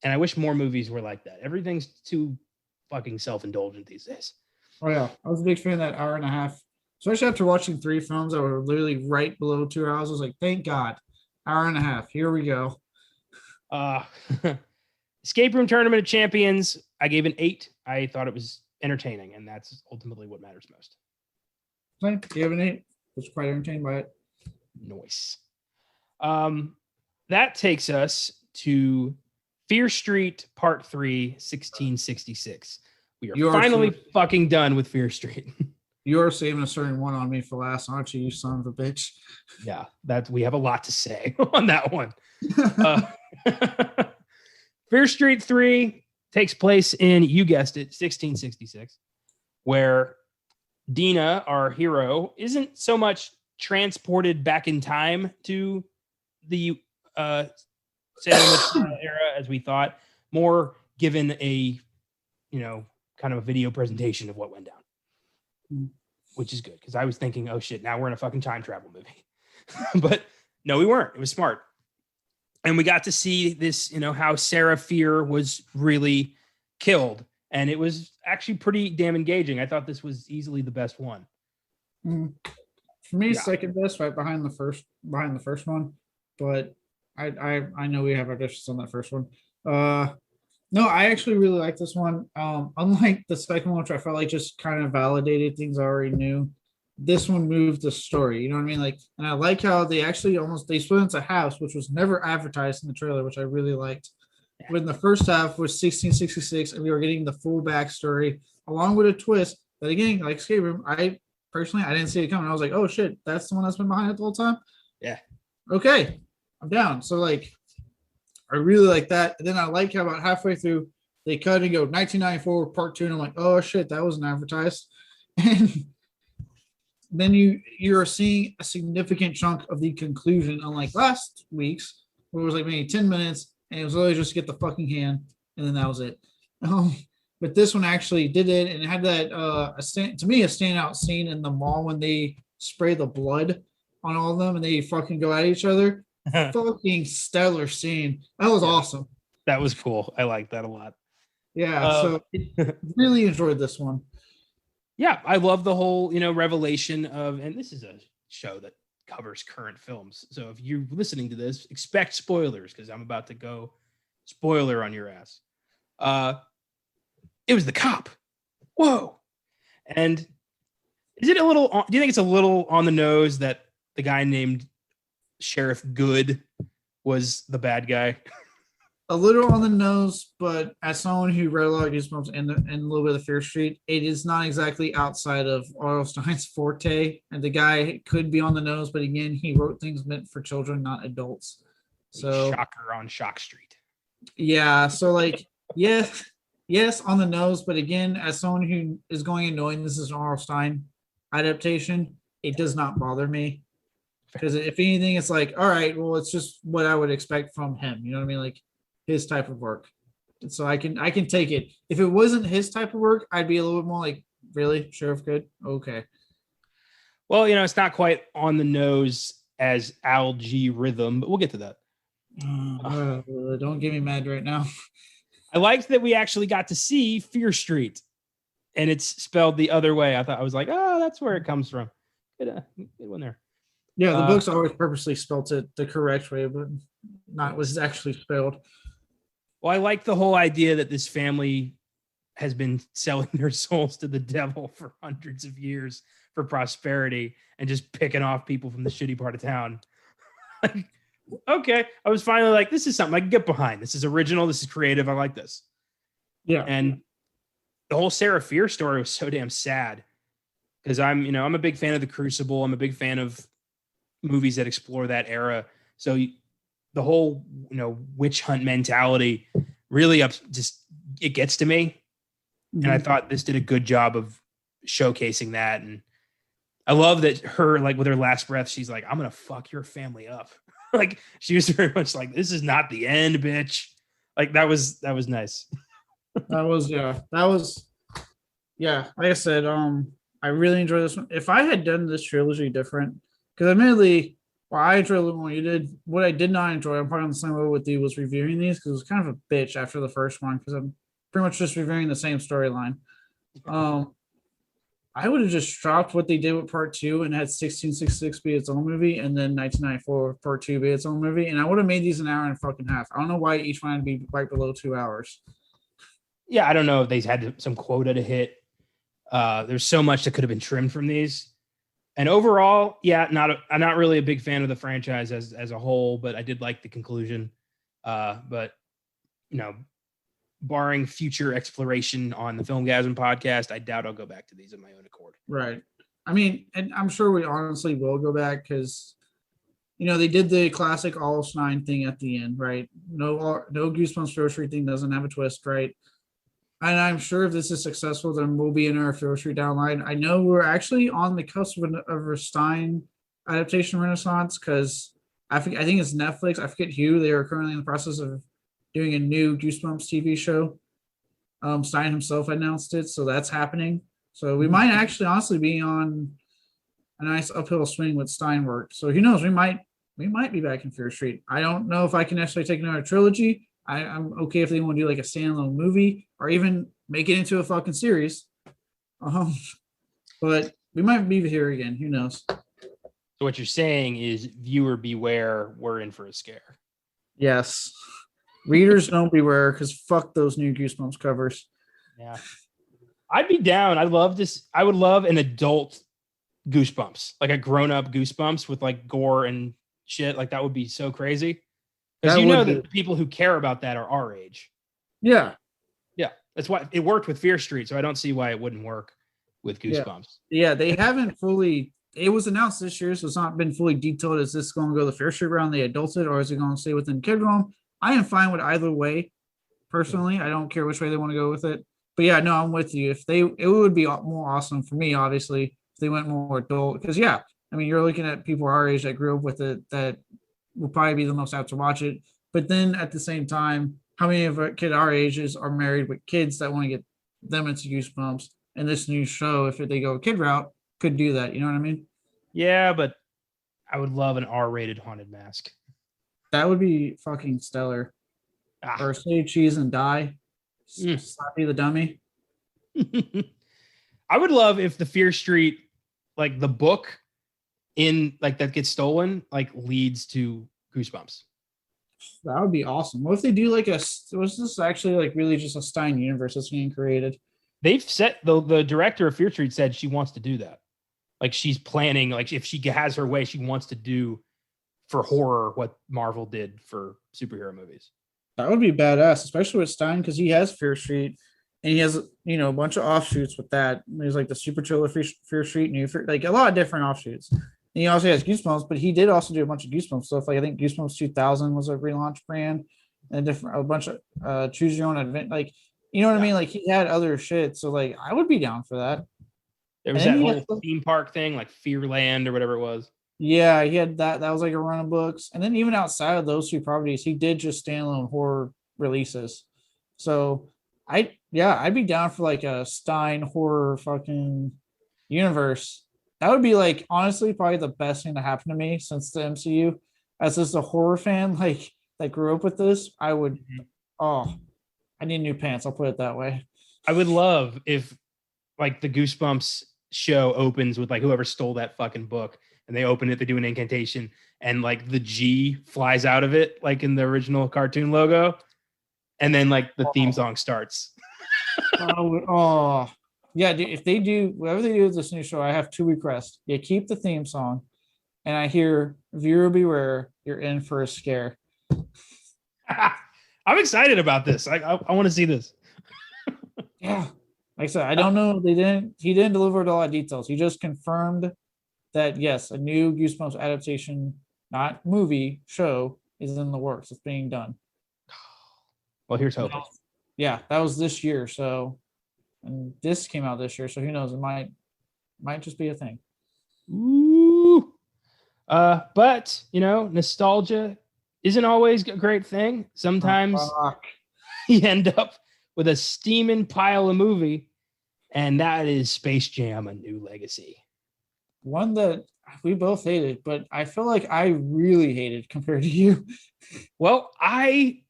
And I wish more movies were like that. Everything's too fucking self-indulgent these days. Oh yeah. I was a big fan of that hour and a half. Especially after watching 3 films that were literally right below 2 hours. I was like, thank God. Hour and a half. Here we go. Escape Room Tournament of Champions, I gave an 8. I thought it was entertaining, and that's ultimately what matters most. Okay, you have an 8. Was quite entertained by it. Nice. That takes us to Fear Street Part 3, 1666. We are finally fucking done with Fear Street. You're saving a certain one on me for last, aren't you, you son of a bitch? Yeah, that we have a lot to say on that one. Fear Street 3 takes place in, you guessed it, 1666, where Dina, our hero, isn't so much transported back in time to the Salem era as we thought, more given a, kind of a video presentation of what went down, which is good because I was thinking, oh shit, now we're in a fucking time travel movie. But no, we weren't. It was smart. And we got to see this, how Sarah Fear was really killed. And it was actually pretty damn engaging. I thought this was easily the best one. For me, second best, right behind the first one. But I know we have our dishes on that first one. No, I actually really like this one. Unlike the second one, which I felt like just kind of validated things I already knew, this one moved the story. You know what I mean? Like, and I like how they actually they split into halves, which was never advertised in the trailer, which I really liked. When the first half was 1666, and we were getting the full backstory along with a twist that, again, like Escape Room, I didn't see it coming. I was like, oh shit, that's the one that's been behind it the whole time. Yeah. Okay, I'm down. So like, I really like that. And then I like how about halfway through they cut and go 1994 part 2, and I'm like, oh shit, that wasn't advertised. And then you're seeing a significant chunk of the conclusion, unlike last week's, where it was like maybe 10 minutes. And it was literally just get the fucking hand, and then that was it. But this one actually did it, and it had that a standout scene in the mall when they spray the blood on all of them and they fucking go at each other. Fucking stellar scene. That was awesome. That was cool. I liked that a lot. Yeah, so really enjoyed this one. Yeah, I love the whole revelation of, and this is a show that covers current films. So if you're listening to this, expect spoilers because I'm about to go spoiler on your ass. It was the cop. Whoa. And is it a little, do you think it's a little on the nose that the guy named Sheriff Good was the bad guy? A little on the nose, but as someone who read a lot of Goosebumps and a little bit of Fear Street, it is not exactly outside of R.L. Stein's forte. And the guy could be on the nose, but again, he wrote things meant for children, not adults. So Shocker on Shock Street. Yeah. So like, yes, on the nose, but again, as someone who is going and knowing this is an R.L. Stein adaptation, it does not bother me. Because if anything, it's like, all right, well, it's just what I would expect from him. You know what I mean? Like, his type of work. And so I can take it. If it wasn't his type of work, I'd be a little bit more like, really? Sheriff Good? Okay. Well, it's not quite on the nose as Algae Rhythm, but we'll get to that. Don't get me mad right now. I liked that we actually got to see Fear Street, and it's spelled the other way. I was like, oh, that's where it comes from. Good one there. Yeah, the books always purposely spelled it the correct way, but not was actually spelled. Well, I like the whole idea that this family has been selling their souls to the devil for hundreds of years for prosperity and just picking off people from the shitty part of town. Like, okay. I was finally like, this is something I can get behind. This is original. This is creative. I like this. Yeah. And the whole Sarah Fear story was so damn sad because I'm a big fan of The Crucible. I'm a big fan of movies that explore that era. So the whole, witch hunt mentality really it gets to me. Mm-hmm. And I thought this did a good job of showcasing that. And I love that her, like with her last breath, she's like, I'm going to fuck your family up. Like she was very much like, this is not the end, bitch. Like that was nice. Like I said, I really enjoyed this one. If I had done this trilogy different, because admittedly, well, I enjoyed a little more than you did. What I did not enjoy, I'm probably on the same level with you, was reviewing these because it was kind of a bitch after the first one because I'm pretty much just reviewing the same storyline. I would have just dropped what they did with part 2 and had 1666 be its own movie and then 1994 part 2 be its own movie. And I would have made these an hour and a fucking half. I don't know why each one would be right below 2 hours. Yeah, I don't know if they had some quota to hit. There's so much that could have been trimmed from these. And overall, yeah, I'm not really a big fan of the franchise as a whole, but I did like the conclusion. But barring future exploration on the Filmgazm podcast, I doubt I'll go back to these of my own accord. Right. I mean, and I'm sure we honestly will go back because, they did the classic all Stein thing at the end, right? No Goosebumps Fear Street thing doesn't have a twist, right? And I'm sure if this is successful, then we'll be in our Fear Street downline. I know we're actually on the cusp of a Stein adaptation renaissance because I think it's Netflix. I forget who. They are currently in the process of doing a new Goosebumps TV show. Stein himself announced it, so that's happening. So we might actually honestly be on a nice uphill swing with Stein work. So who knows? We might be back in Fear Street. I don't know if I can necessarily take another trilogy. I'm okay if they want to do like a standalone movie or even make it into a fucking series. But we might be here again. Who knows? So what you're saying is, viewer beware, we're in for a scare. Yes. Readers don't beware because fuck those new Goosebumps covers. Yeah. I'd be down. I would love an adult Goosebumps, like a grown-up Goosebumps with like gore and shit. Like that would be so crazy. Because that the people who care about that are our age. Yeah. Yeah. That's why it worked with Fear Street. So I don't see why it wouldn't work with Goosebumps. Yeah, they haven't fully. It was announced this year, so it's not been fully detailed. Is this going to go the Fear Street round, they adulted, or is it going to stay within kid realm? I am fine with either way. Personally, I don't care which way they want to go with it. But yeah, no, I'm with you. It would be more awesome for me, obviously, if they went more adult. Because you're looking at people our age that grew up with it that will probably be the most apt to watch it. But then at the same time, how many of our kids our ages are married with kids that want to get them into Goosebumps? And this new show, if they go a kid route, could do that. You know what I mean? Yeah, but I would love an R-rated Haunted Mask. That would be fucking stellar. Or say cheese and die. Slappy the dummy. I would love if the Fear Street, like the book in like that gets stolen, like leads to Goosebumps. That would be awesome. What if they do like was this actually like really just a Stein universe that's being created? They've set the director of Fear Street said she wants to do that. Like she's planning, like if she has her way, she wants to do for horror what Marvel did for superhero movies. That would be badass, especially with Stein because he has Fear Street and he has a bunch of offshoots with that. There's like the Super Chiller Fear Street, like a lot of different offshoots. And he also has Goosebumps, but he did also do a bunch of Goosebumps stuff. Like I think Goosebumps 2000 was a relaunch brand, and a bunch of choose your own advent. Like you know what I mean? Like he had other shit. So like I would be down for that. There was that whole theme park thing, like Fearland or whatever it was. Yeah, he had that. That was like a run of books, and then even outside of those two properties, he did just standalone horror releases. So I'd be down for like a Stein horror fucking universe. That would be like honestly probably the best thing to happen to me since the MCU. As just a horror fan, like that grew up with this, I would. I need new pants. I'll put it that way. I would love if like the Goosebumps show opens with like whoever stole that fucking book, and they open it, they do an incantation, and like the G flies out of it, like in the original cartoon logo, and then like the theme song starts. Yeah, dude, if they do whatever they do with this new show, I have two requests. You keep the theme song, and I hear "Viewer Beware." You're in for a scare. I'm excited about this. I want to see this. Yeah, like I said, I don't know. He didn't deliver a lot of details. He just confirmed that yes, a new Goosebumps adaptation, not movie, show, is in the works. It's being done. Well, here's hoping. Yeah, that was this year. So. And this came out this year, so who knows? It might just be a thing. Ooh. But nostalgia isn't always a great thing. Sometimes you end up with a steaming pile of movie, and that is Space Jam: A New Legacy. One that we both hated, but I feel like I really hated compared to you. Well, I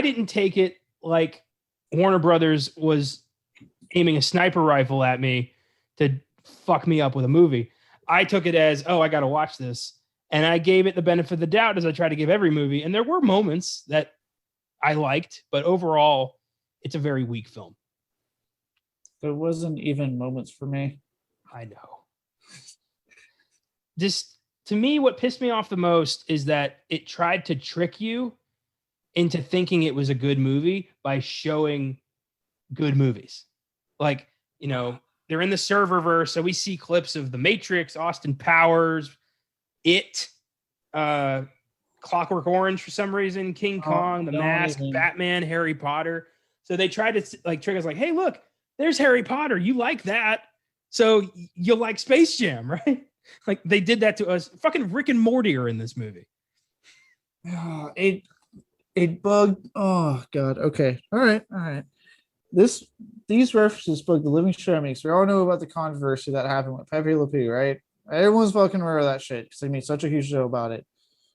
didn't take it like Warner Brothers was aiming a sniper rifle at me to fuck me up with a movie. I took it as, I got to watch this. And I gave it the benefit of the doubt as I try to give every movie. And there were moments that I liked, but overall, it's a very weak film. There wasn't even moments for me. I know. Just to me, what pissed me off the most is that it tried to trick you into thinking it was a good movie by showing good movies. Like, you know, they're in the serververse, so we see clips of The Matrix, Austin Powers, It, Clockwork Orange for some reason, King Kong, The Mask, Batman, Harry Potter. So they tried to like trick us, like, hey, look, there's Harry Potter. You like that, so you'll like Space Jam, right? Like they did that to us. Fucking Rick and Morty are in this movie. It bugged. Oh god. Okay. All right. These references bugged the living shit out of me. So we all know about the controversy that happened with Pepe Le Pew, right? Everyone's fucking aware of that shit because they made such a huge show about it.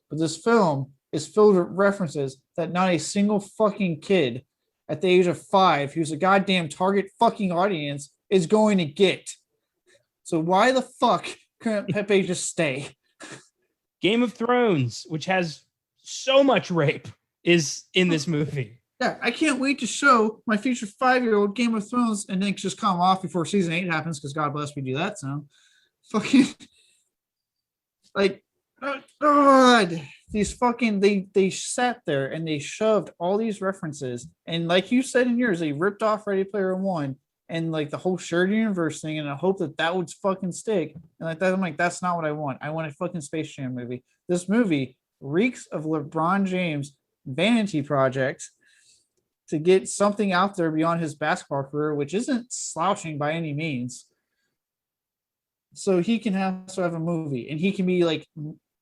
But this film is filled with references that not a single fucking kid at the age of 5, who's a goddamn target fucking audience, is going to get. So why the fuck couldn't Pepe just stay? Game of Thrones, which has so much rape, is in this movie. Yeah, I can't wait to show my future 5-year-old Game of Thrones and then just come off before season 8 happens because God bless we do that. So fucking like, oh God, these fucking they sat there and they shoved all these references, and like you said in yours, they ripped off Ready Player One and like the whole shared universe thing, and I hope that would fucking stick. And like that, I'm like, that's not what I want. I want a fucking Space Jam movie. This movie reeks of LeBron James vanity project to get something out there beyond his basketball career, which isn't slouching by any means. So he can have a movie and he can be like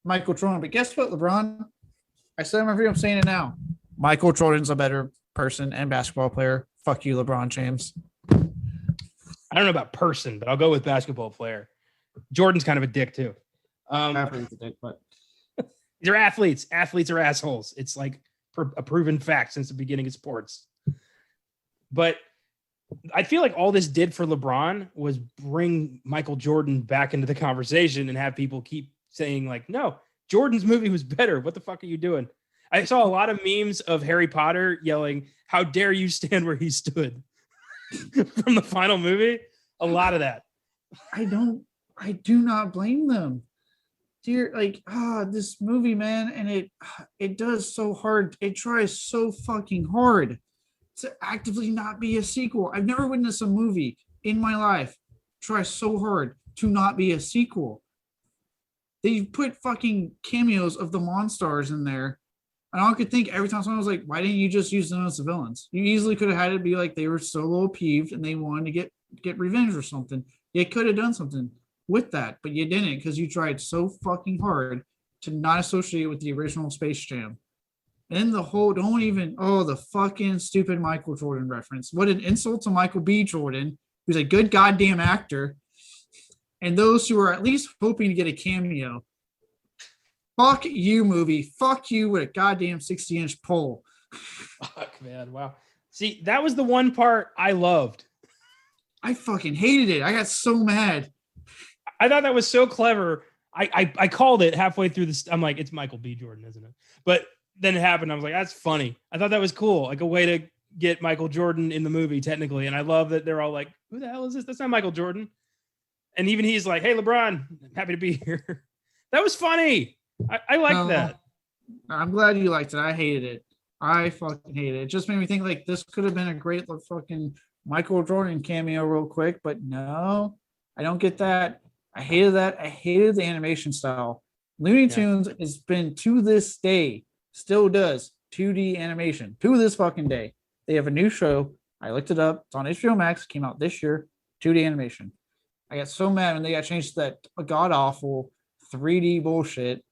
Michael Jordan. But guess what, LeBron? I said in my video, I'm saying it now. Michael Jordan's a better person and basketball player. Fuck you, LeBron James. I don't know about person, but I'll go with basketball player. Jordan's kind of a dick too. Athlete's a dick, but these are athletes. Athletes are assholes. It's like a proven fact since the beginning of sports. But I feel like all this did for LeBron was bring Michael Jordan back into the conversation and have people keep saying like, no, Jordan's movie was better. What the fuck are you doing? I saw a lot of memes of Harry Potter yelling, how dare you stand where he stood from the final movie. A lot of that. I do not blame them. Dear, like, this movie, man, and it does so hard. It tries so fucking hard to actively not be a sequel. I've never witnessed a movie in my life try so hard to not be a sequel. They put fucking cameos of the Monstars in there, and all I could think every time someone was like, why didn't you just use them as the villains? You easily could have had it be like they were so low peeved and they wanted to get revenge or something. You could have done something with that, but you didn't because you tried so fucking hard to not associate with the original Space Jam. And the whole the fucking stupid Michael Jordan reference. What an insult to Michael B. Jordan, who's a good goddamn actor, and those who are at least hoping to get a cameo. Fuck you, movie. Fuck you with a goddamn 60-inch pole. Fuck, man. Wow. See, that was the one part I loved. I fucking hated it. I got so mad. I thought that was so clever. I called it halfway through this. I'm like, it's Michael B. Jordan, isn't it? But then it happened. I was like, that's funny. I thought that was cool. Like a way to get Michael Jordan in the movie, technically. And I love that they're all like, who the hell is this? That's not Michael Jordan. And even he's like, hey, LeBron, I'm happy to be here. That was funny. I like that. I'm glad you liked it. I hated it. I fucking hated it. It just made me think like this could have been a great fucking Michael Jordan cameo real quick. But no, I don't get that. I hated that. I hated the animation style. Looney Tunes has been to this day, still does 2D animation to this fucking day. They have a new show. I looked it up. It's on HBO Max. Came out this year. 2D animation. I got so mad when they got changed to that god awful 3D bullshit.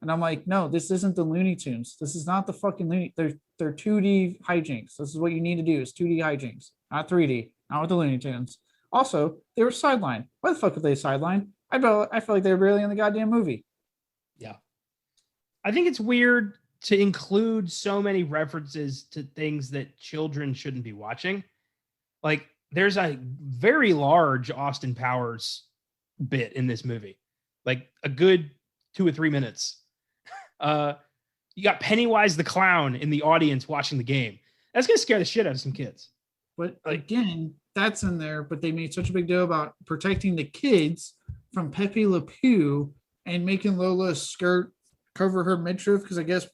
And I'm like, no, this isn't the Looney Tunes. This is not the fucking Looney. They're 2D hijinks. This is what you need to do is 2D hijinks, not 3D, not with the Looney Tunes. Also, they were sidelined. Why the fuck were they sidelined? I feel like they were barely in the goddamn movie. Yeah. I think it's weird to include so many references to things that children shouldn't be watching. Like, there's a very large Austin Powers bit in this movie, like a good 2 or 3 minutes. You got Pennywise the clown in the audience watching the game. That's gonna scare the shit out of some kids. But again, that's in there. But they made such a big deal about protecting the kids from Pepe Le Pew and making Lola's skirt cover her midriff because I guess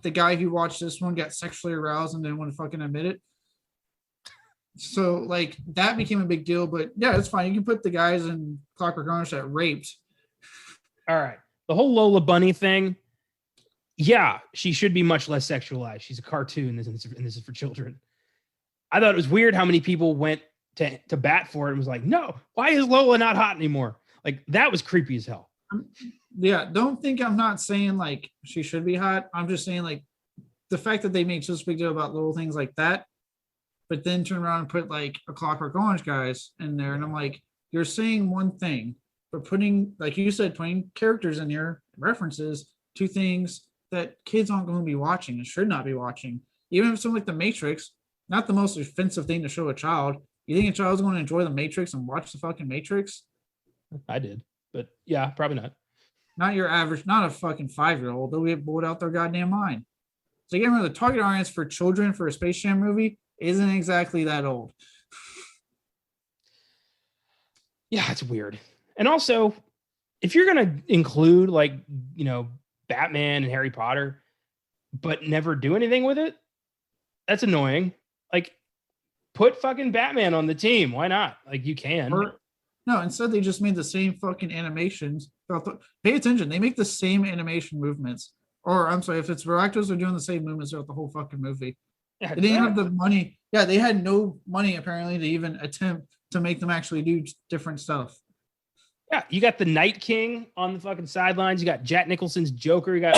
the guy who watched this one got sexually aroused and didn't want to fucking admit it. So like that became a big deal. But yeah, it's fine. You can put the guys in Clockwork Orange that raped. All right. The whole Lola Bunny thing. Yeah, she should be much less sexualized. She's a cartoon, and this is for children. I thought it was weird how many people went to bat for it and was like, no, why is Lola not hot anymore? Like, that was creepy as hell. Yeah, don't think I'm not saying like she should be hot. I'm just saying like the fact that they made such a big deal about little things like that, but then turn around and put like a Clockwork Orange guys in there. And I'm like, you're saying one thing, but putting, like you said, putting characters in here, references to things that kids aren't going to be watching and should not be watching. Even if something like The Matrix, not the most offensive thing to show a child. You think a child's going to enjoy The Matrix and watch the fucking Matrix? I did, but yeah, probably not. Not your average, not a fucking 5-year-old. They'll get bored out their goddamn mind. So again, the target audience for children for a Space Jam movie isn't exactly that old. Yeah, it's weird. And also, if you're going to include like, you know, Batman and Harry Potter, but never do anything with it, that's annoying. Like, put fucking Batman on the team. Why not? Like, you can. No, instead they just made the same fucking animations. Pay attention. They make the same animation movements. Or I'm sorry, if it's Galactus, they're doing the same movements throughout the whole fucking movie. Yeah, they didn't have the money. Yeah, they had no money apparently to even attempt to make them actually do different stuff. Yeah, you got the Night King on the fucking sidelines. You got Jack Nicholson's Joker. You got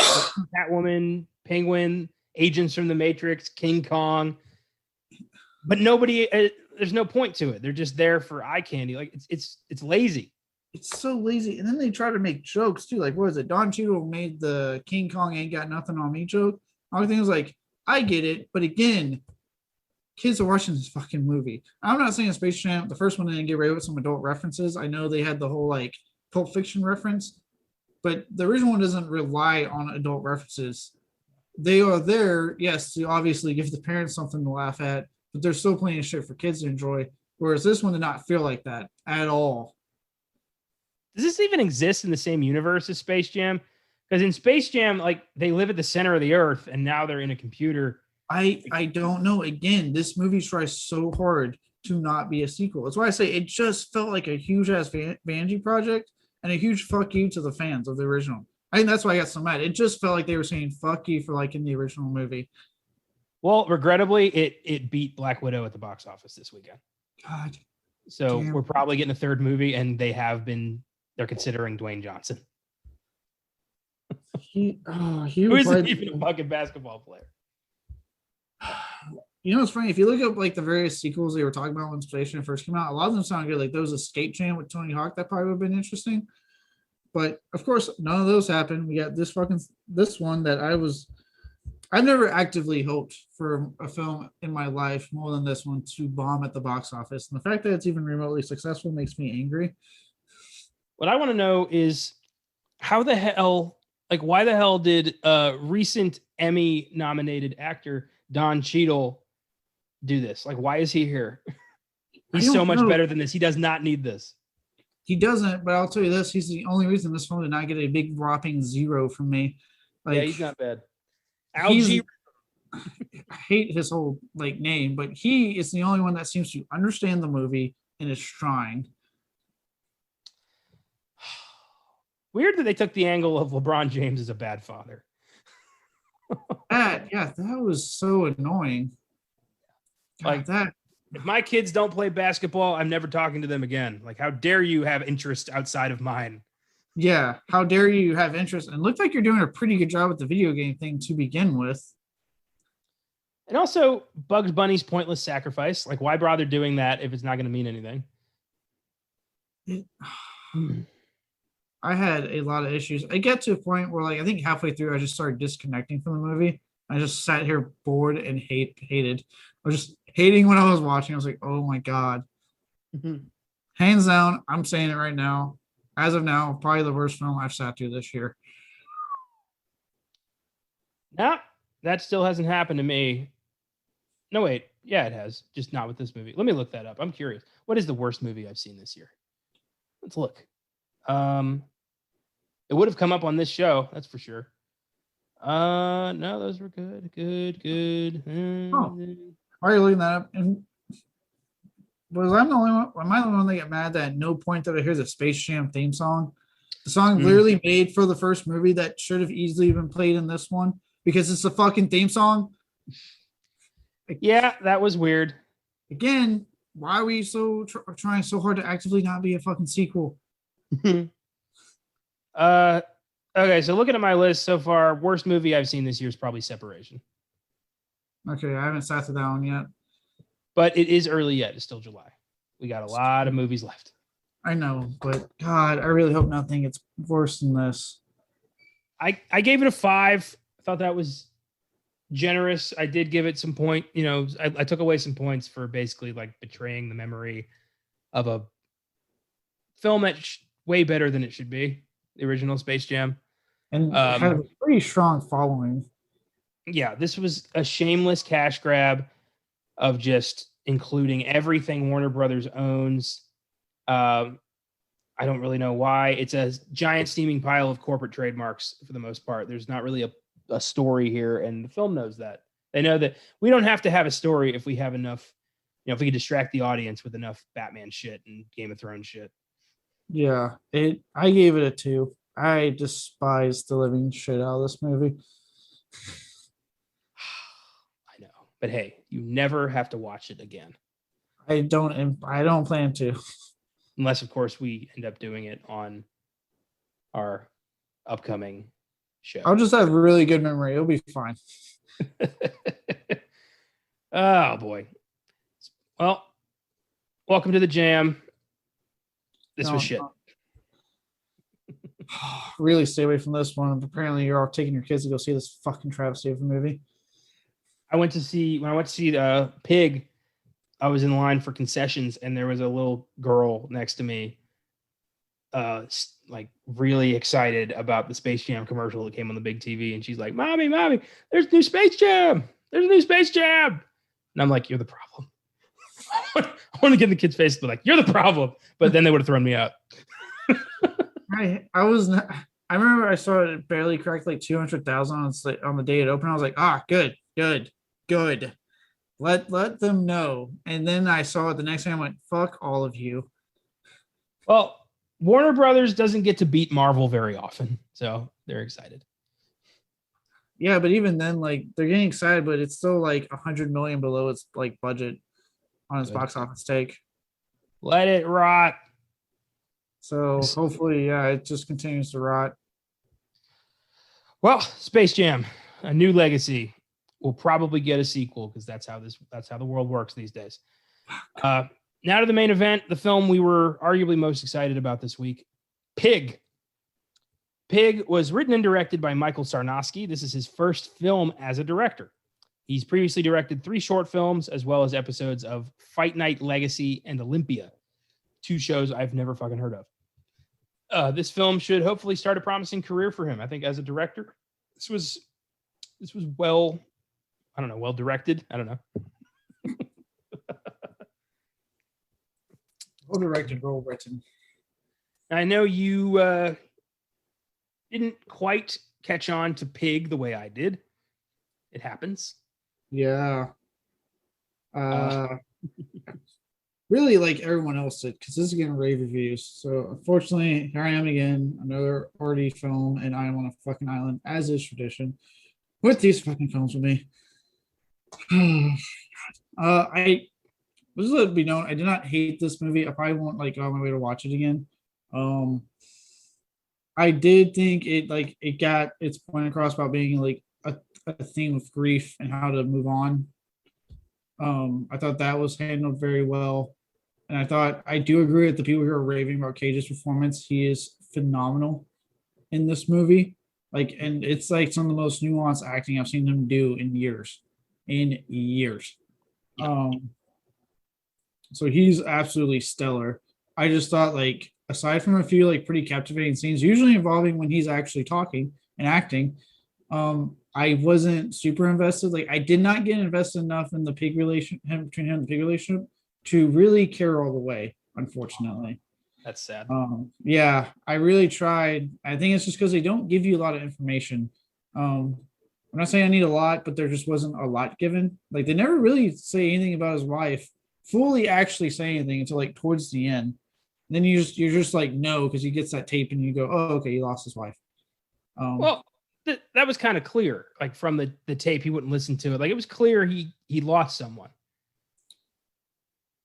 Catwoman, Penguin, agents from the Matrix, King Kong. But nobody, there's no point to it. They're just there for eye candy. Like it's lazy. It's so lazy. And then they try to make jokes too. Like, what is it? Don Cheadle made the King Kong ain't got nothing on me joke. All thing was like, I get it, but again, kids are watching this fucking movie. I'm not saying Space Jam, the first one didn't get away with some adult references. I know they had the whole like Pulp Fiction reference, but the original one doesn't rely on adult references. They are there, yes, to obviously give the parents something to laugh at, but there's still plenty of shit for kids to enjoy. Whereas this one did not feel like that at all. Does this even exist in the same universe as Space Jam? Because in Space Jam, like they live at the center of the earth and now they're in a computer. I don't know. Again, this movie tries so hard to not be a sequel. That's why I say it just felt like a huge ass Vanjie project and a huge fuck you to the fans of the original. I think that's why I got so mad. It just felt like they were saying fuck you for like in the original movie. Well, regrettably, it beat Black Widow at the box office this weekend. God. So damn. We're probably getting a third movie, and they're considering Dwayne Johnson. Who isn't even a fucking basketball player. You know, it's funny. If you look up like the various sequels they were talking about when Space Jam first came out, a lot of them sound good. Like there was Escape Jam with Tony Hawk that probably would have been interesting. But of course, none of those happened. We got this one that I've never actively hoped for a film in my life more than this one to bomb at the box office. And the fact that it's even remotely successful makes me angry. What I want to know is how the hell, like, why the hell did recent Emmy nominated actor Don Cheadle do this? Like, why is he here? He's so much better than this. He does not need this. He doesn't, but I'll tell you this: he's the only reason this film did not get a big whopping 0 from me. Like, yeah, he's not bad. Algae. I hate his whole like name, but he is the only one that seems to understand the movie and is trying. Weird that they took the angle of LeBron James as a bad father. That was so annoying. God, like that. If my kids don't play basketball, I'm never talking to them again. Like, how dare you have interest outside of mine? Yeah, how dare you have interest? And look like you're doing a pretty good job with the video game thing to begin with. And also, Bugs Bunny's pointless sacrifice. Like, why bother doing that if it's not going to mean anything? I had a lot of issues. I get to a point where, like, I think halfway through, I just started disconnecting from the movie. I just sat here bored and hated. I was just hating what I was watching. I was like, oh my God. Mm-hmm. Hands down, I'm saying it right now. As of now, probably the worst film I've sat through this year. No, that still hasn't happened to me. No, wait. Yeah, it has. Just not with this movie. Let me look that up. I'm curious. What is the worst movie I've seen this year? Let's look. It would have come up on this show. That's for sure. No, those were good. Good. Oh. Why are you looking that up? And was I'm the only one? Am I the only one that get mad that at no point did I hear the Space Jam theme song? The song literally made for the first movie that should have easily been played in this one because it's a fucking theme song. Yeah, that was weird. Again, why are we so trying so hard to actively not be a fucking sequel? Okay, so looking at my list so far, worst movie I've seen this year is probably Separation. Okay, I haven't sat to that one yet. But it is early yet. It's still July. We got a lot of movies left. I know, but God, I really hope nothing gets worse than this. I gave it a 5. I thought that was generous. I did give it some point. I took away some points for basically like betraying the memory of a film that's way better than it should be. The original Space Jam. And had a pretty strong following. Yeah, this was a shameless cash grab of just including everything Warner Brothers owns. I don't really know why. It's a giant steaming pile of corporate trademarks for the most part. There's not really a story here, and the film knows that. They know that we don't have to have a story if we have enough, if we can distract the audience with enough Batman shit and Game of Thrones shit. Yeah, I gave it a 2. I despise the living shit out of this movie. I know, but hey, you never have to watch it again. I don't plan to, unless of course we end up doing it on our upcoming show. I'll just have a really good memory. It'll be fine. Oh boy. Well, welcome to the jam. This was shit. Really stay away from this one. Apparently you're all taking your kids to go see this fucking travesty of a movie. When I went to see Pig, I was in line for concessions and there was a little girl next to me, like really excited about the Space Jam commercial that came on the big TV. And she's like, Mommy, there's a new Space Jam. There's a new Space Jam. And I'm like, you're the problem. I want to get in the kid's face and be like, you're the problem. But then they would have thrown me out. I remember I saw it barely cracked like 200,000 on the day it opened. I was like, good. Let them know. And then I saw it the next time. I went, fuck all of you. Well, Warner Brothers doesn't get to beat Marvel very often, so they're excited. Yeah, but even then, like they're getting excited, but it's still like 100 million below its like budget on its box office take. Let it rot. So hopefully, yeah, it just continues to rot. Well, Space Jam, a new legacy. We'll probably get a sequel because that's how the world works these days. Now to the main event, the film we were arguably most excited about this week, Pig. Pig was written and directed by Michael Sarnowski. This is his first film as a director. He's previously directed 3 short films as well as episodes of Fight Night Legacy and Olympia, 2 shows I've never fucking heard of. This film should hopefully start a promising career for him. I think as a director, this was well directed. I don't know. Well directed, well written. I know you didn't quite catch on to Pig the way I did. It happens. Yeah. Really like everyone else did, because this is getting rave reviews. So unfortunately, here I am again, another party film, and I am on a fucking island, as is tradition, with these fucking films with me. I was let it be known, I did not hate this movie. I probably won't like go on my way to watch it again. I did think it got its point across about being like a theme of grief and how to move on. I thought that was handled very well. And I do agree with the people who are raving about Cage's performance. He is phenomenal in this movie. And it's like some of the most nuanced acting I've seen him do in years. So he's absolutely stellar. I just thought, aside from a few pretty captivating scenes, usually involving when he's actually talking and acting, I wasn't super invested. I did not get invested enough in the pig between him and the pig relationship to really care all the way, unfortunately. That's sad. Yeah, I really tried. I think it's just because they don't give you a lot of information. I'm not saying I need a lot, but there just wasn't a lot given. Like they never really say anything about his wife, fully actually say anything until like towards the end. And then you're just like no, because he gets that tape and you go, oh okay, he lost his wife. Well, that was kind of clear, like from the tape. He wouldn't listen to it. Like it was clear he lost someone.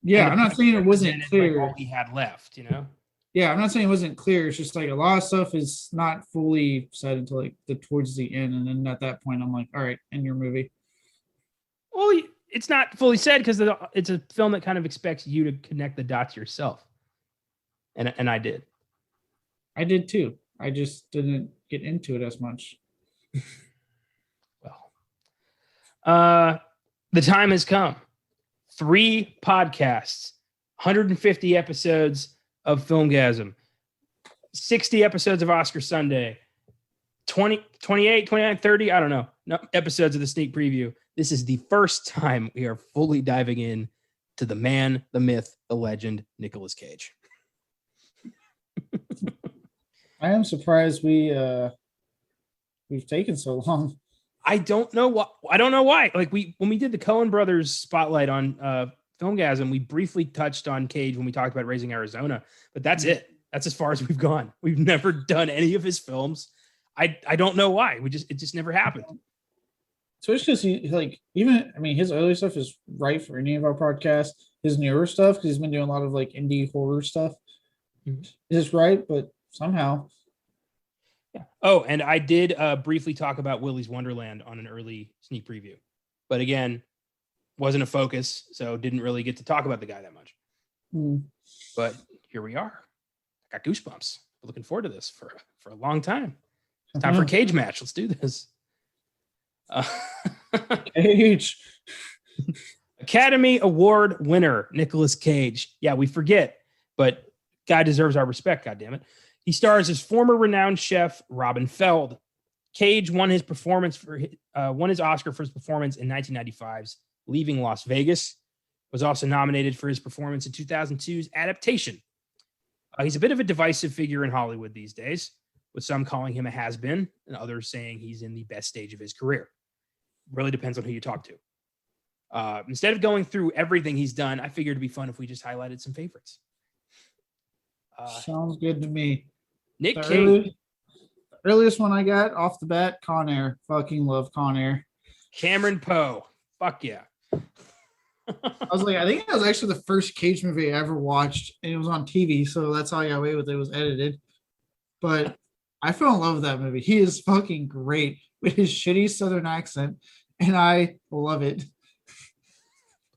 Yeah, I'm not saying it wasn't clear. Like all he had left, Yeah, I'm not saying it wasn't clear. It's just like a lot of stuff is not fully said until like the towards the end, and then at that point, I'm like, all right, end your movie. Well, it's not fully said because it's a film that kind of expects you to connect the dots yourself, and I did. I did too. I just didn't get into it as much. Well, the time has come. 3 podcasts, 150 episodes of Filmgazm, 60 episodes of Oscar Sunday, 20, 28, 29, 30, I don't know, no, episodes of the sneak preview. This is the first time we are fully diving in to the man, the myth, the legend, Nicolas Cage. I am surprised we've taken so long. I don't know why. Like when we did the Coen brothers spotlight on Filmgazm, we briefly touched on Cage when we talked about Raising Arizona, but that's it. That's as far as we've gone. We've never done any of his films. I don't know why. It just never happened. So it's because his early stuff is right for any of our podcasts. His newer stuff, because he's been doing a lot of like indie horror stuff, is right, but somehow. Yeah. Oh, and I did briefly talk about Willy's Wonderland on an early sneak preview, but again, wasn't a focus, so didn't really get to talk about the guy that much. But here we are. I got goosebumps. Looking forward to this for a long time. It's time for a Cage match. Let's do this. Cage. Academy Award winner Nicolas Cage. Yeah, we forget, but guy deserves our respect. God damn it. He stars as former renowned chef Robin Feld. Cage won his Oscar for his performance in 1995's Leaving Las Vegas. Was also nominated for his performance in 2002's Adaptation. He's a bit of a divisive figure in Hollywood these days, with some calling him a has-been and others saying he's in the best stage of his career. Really depends on who you talk to. Instead of going through everything he's done, I figured it'd be fun if we just highlighted some favorites. Sounds good to me. Nick Cage. Earliest one I got off the bat, Con Air. Fucking love Con Air. Cameron Poe. Fuck yeah. I was like, I think that was actually the first Cage movie I ever watched, and it was on TV, so that's how I got away with it. It was edited. But I fell in love with that movie. He is fucking great with his shitty Southern accent, and I love it.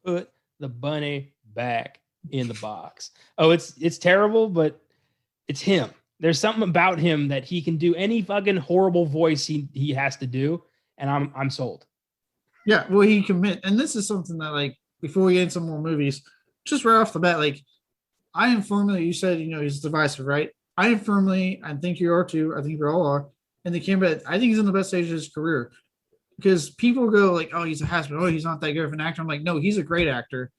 Put the bunny back in the box. Oh, it's terrible, but it's him. There's something about him that he can do any fucking horrible voice he has to do, and I'm sold. Yeah, well, he commit, and this is something that, like, before we get into some more movies, just right off the bat, like, I am firmly, you said, he's divisive, right? I am firmly, I think you are too, I think we all are, in the Canberra, I think he's in the best stage of his career. Because people go like, oh, he's a has-been, oh, he's not that good of an actor. I'm like, no, he's a great actor.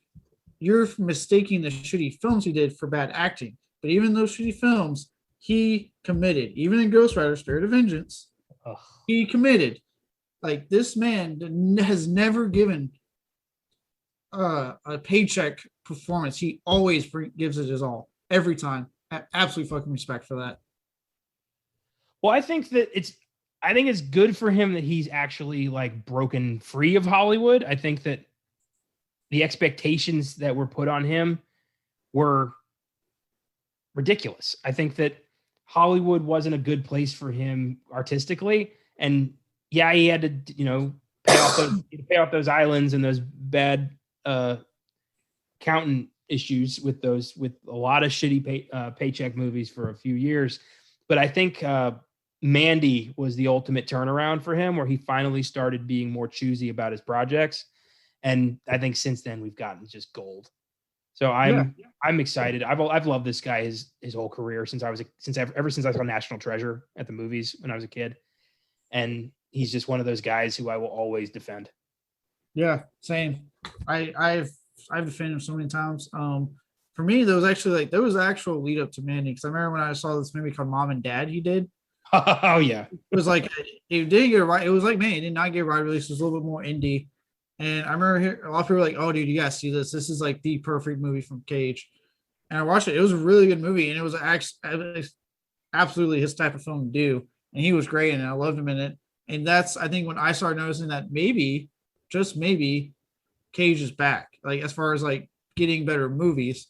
You're mistaking the shitty films he did for bad acting. But even those shitty films, he committed. Even in Ghost Rider, Spirit of Vengeance, he committed. Like, this man has never given a paycheck performance. He always gives it his all every time. Absolute fucking respect for that. Well, I think it's good for him that he's actually like broken free of Hollywood. I think that the expectations that were put on him were ridiculous. I think that Hollywood wasn't a good place for him artistically, and yeah, he had to pay off those islands and those bad accountant issues with a lot of shitty paycheck movies for a few years. But I think Mandy was the ultimate turnaround for him, where he finally started being more choosy about his projects. And I think since then we've gotten just gold. So I'm excited. I've loved this guy his whole career ever since I saw National Treasure at the movies when I was a kid. And he's just one of those guys who I will always defend. Yeah, same. I've defended him so many times. For me, there was actual lead up to Mandy, because I remember when I saw this movie called Mom and Dad he did. Oh yeah. It was like it didn't get right. It was like, man, it did not get wide release. It was a little bit more indie. And I remember a lot of people were like, "Oh, dude, you gotta see this. This is like the perfect movie from Cage." And I watched it. It was a really good movie, and it was actually absolutely his type of film to do. And he was great, and I loved him in it. And that's, I think, when I started noticing that maybe, just maybe, Cage is back. Like as far as like getting better movies.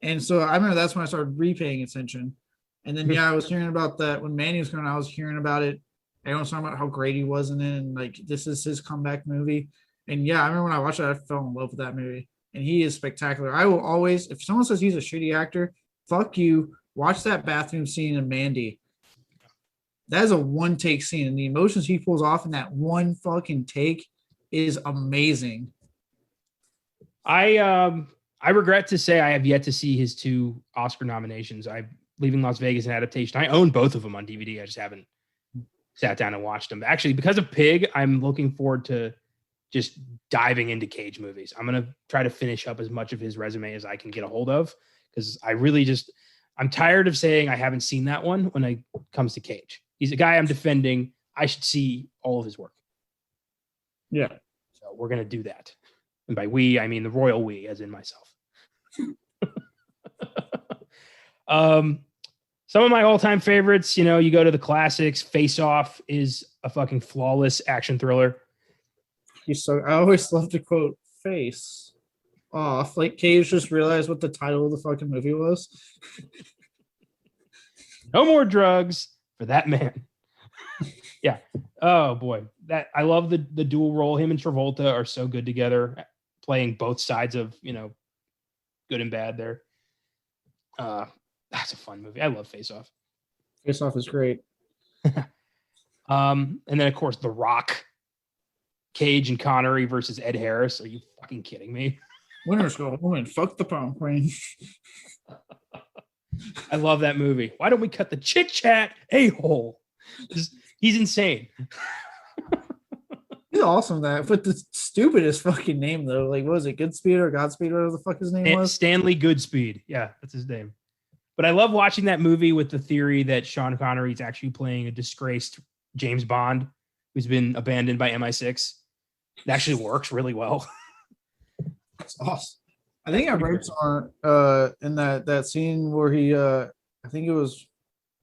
And so I remember that's when I started repaying attention. And then I was hearing about that when Manny was going. I was hearing about it. Everyone was talking about how great he was in it, and like this is his comeback movie. And I remember when I watched it, I fell in love with that movie. And he is spectacular. I will always, if someone says he's a shitty actor, fuck you. Watch that bathroom scene in Mandy. That is a one take scene, and the emotions he pulls off in that one fucking take is amazing. I regret to say I have yet to see his 2 Oscar nominations. I Leaving Las Vegas, an adaptation. I own both of them on DVD. I just haven't sat down and watched them. Actually, because of Pig, I'm looking forward to just diving into Cage movies. I'm going to try to finish up as much of his resume as I can get a hold of, because I'm tired of saying I haven't seen that one when it comes to Cage. He's a guy I'm defending. I should see all of his work. Yeah. So we're going to do that. And by we, I mean the royal we, as in myself. Some of my all-time favorites, you go to the classics. Face Off is a fucking flawless action thriller. I always love to quote Face Off. Like Cage just realized what the title of the fucking movie was. No more drugs for that man. Yeah. Oh boy. I love the dual role. Him and Travolta are so good together, playing both sides of, good and bad there. That's a fun movie. I love Face Off. Face Off is great. And then of course The Rock, Cage and Connery versus Ed Harris. Are you fucking kidding me? Winners go home and fuck the prom queen. I love that movie. Why don't we cut the chit chat a-hole? He's insane. He's awesome that, but the stupidest fucking name though. Like, what was it? Goodspeed or Godspeed, whatever the fuck his name was? Stanley Goodspeed. Yeah, that's his name. But I love watching that movie with the theory that Sean Connery is actually playing a disgraced James Bond who's been abandoned by MI6. It actually works really well. That's awesome. I think I read somewhere in that scene where he I think it was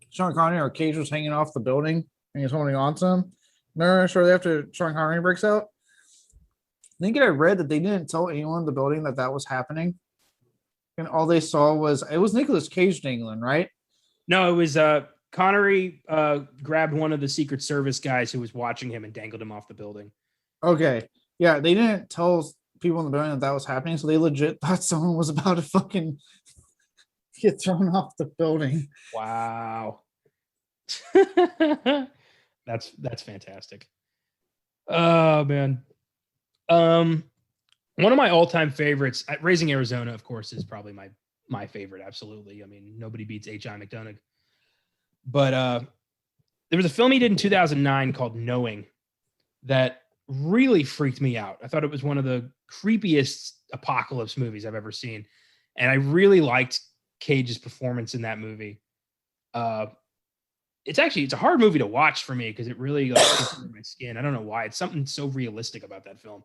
Sean Connery or Cage was hanging off the building and he's holding on to him. Remember shortly after Sean Connery breaks out? I think I read that they didn't tell anyone in the building that was happening. And all they saw was Nicolas Cage dangling, right? No, it was Connery grabbed one of the Secret Service guys who was watching him and dangled him off the building. Okay. Yeah, they didn't tell people in the building that was happening, so they legit thought someone was about to fucking get thrown off the building. Wow. That's fantastic. Oh man. One of my all-time favorites, Raising Arizona, of course, is probably my favorite. Absolutely. I mean, nobody beats John McDonough. But there was a film he did in 2009 called Knowing that really freaked me out. I thought it was one of the creepiest apocalypse movies I've ever seen. And I really liked Cage's performance in that movie. It's a hard movie to watch for me because it really gets under my skin. I don't know why. It's something so realistic about that film.